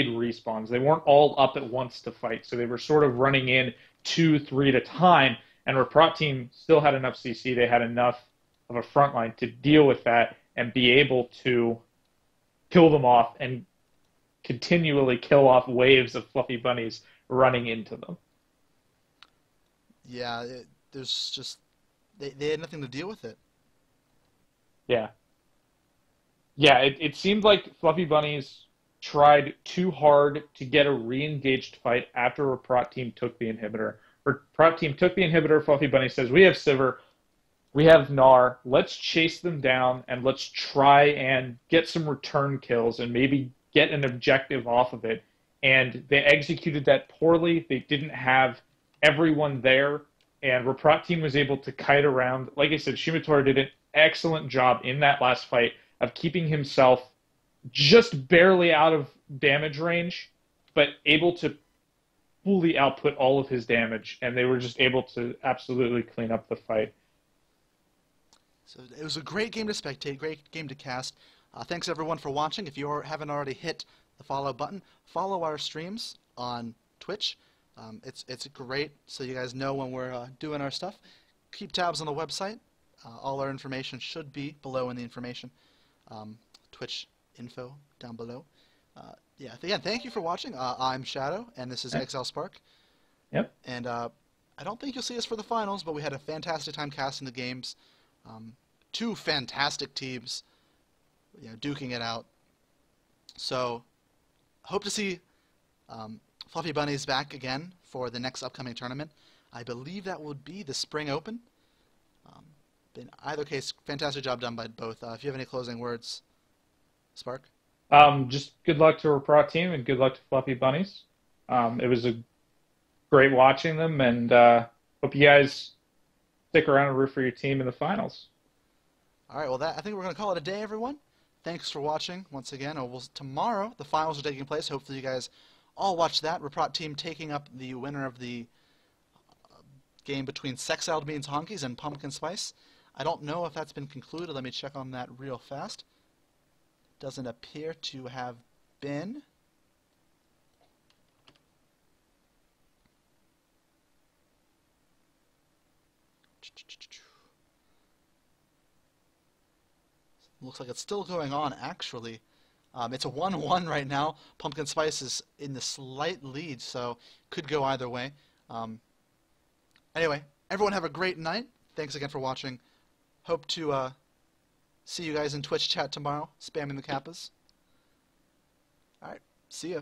respawns. They weren't all up at once to fight, so they were sort of running in 2, 3 at a time. And Reprot team still had enough CC. They had enough of a front line to deal with that and be able to kill them off and continually kill off waves of Fluffy Bunnies running into them. Yeah, there's just they had nothing to deal with it. Yeah. Yeah, it seemed like Fluffy Bunnies tried too hard to get a re-engaged fight after Reprot team took the inhibitor. Reprot team took the inhibitor, Fluffy Bunny says, we have Sivir, we have Gnar, let's chase them down and let's try and get some return kills and maybe get an objective off of it. And they executed that poorly. They didn't have everyone there, and Reprot team was able to kite around. Like I said, Shimitora did an excellent job in that last fight of keeping himself just barely out of damage range, but able to fully output all of his damage, and they were just able to absolutely clean up the fight. So it was a great game to spectate, great game to cast. Thanks everyone for watching. If you haven't already hit the follow button, follow our streams on Twitch. It's great, so you guys know when we're doing our stuff. Keep tabs on the website. All our information should be below in the information. Twitch info down below. Yeah, again, thank you for watching. I'm Shadow, and this is Exile Spark. Yep. And I don't think you'll see us for the finals, but we had a fantastic time casting the games. Two fantastic teams, duking it out. So, hope to see Fluffy Bunnies back again for the next upcoming tournament. I believe that would be the Spring Open. In either case, fantastic job done by both. If you have any closing words, Spark? Just good luck to Reprot team and good luck to Fluffy Bunnies. It was a great watching them, and hope you guys stick around and root for your team in the finals. All right, well, I think we're going to call it a day, everyone. Thanks for watching once again. Tomorrow, the finals are taking place. Hopefully you guys all watch that. Reprot team taking up the winner of the game between Sexiled Beans Honkies and Pumpkin Spice. I don't know if that's been concluded. Let me check on that real fast. Doesn't appear to have been. Looks like it's still going on, actually. It's a 1-1 right now. Pumpkin Spice is in the slight lead, so could go either way. Anyway, everyone have a great night. Thanks again for watching. Hope to see you guys in Twitch chat tomorrow, spamming the Kappas. Alright, see ya.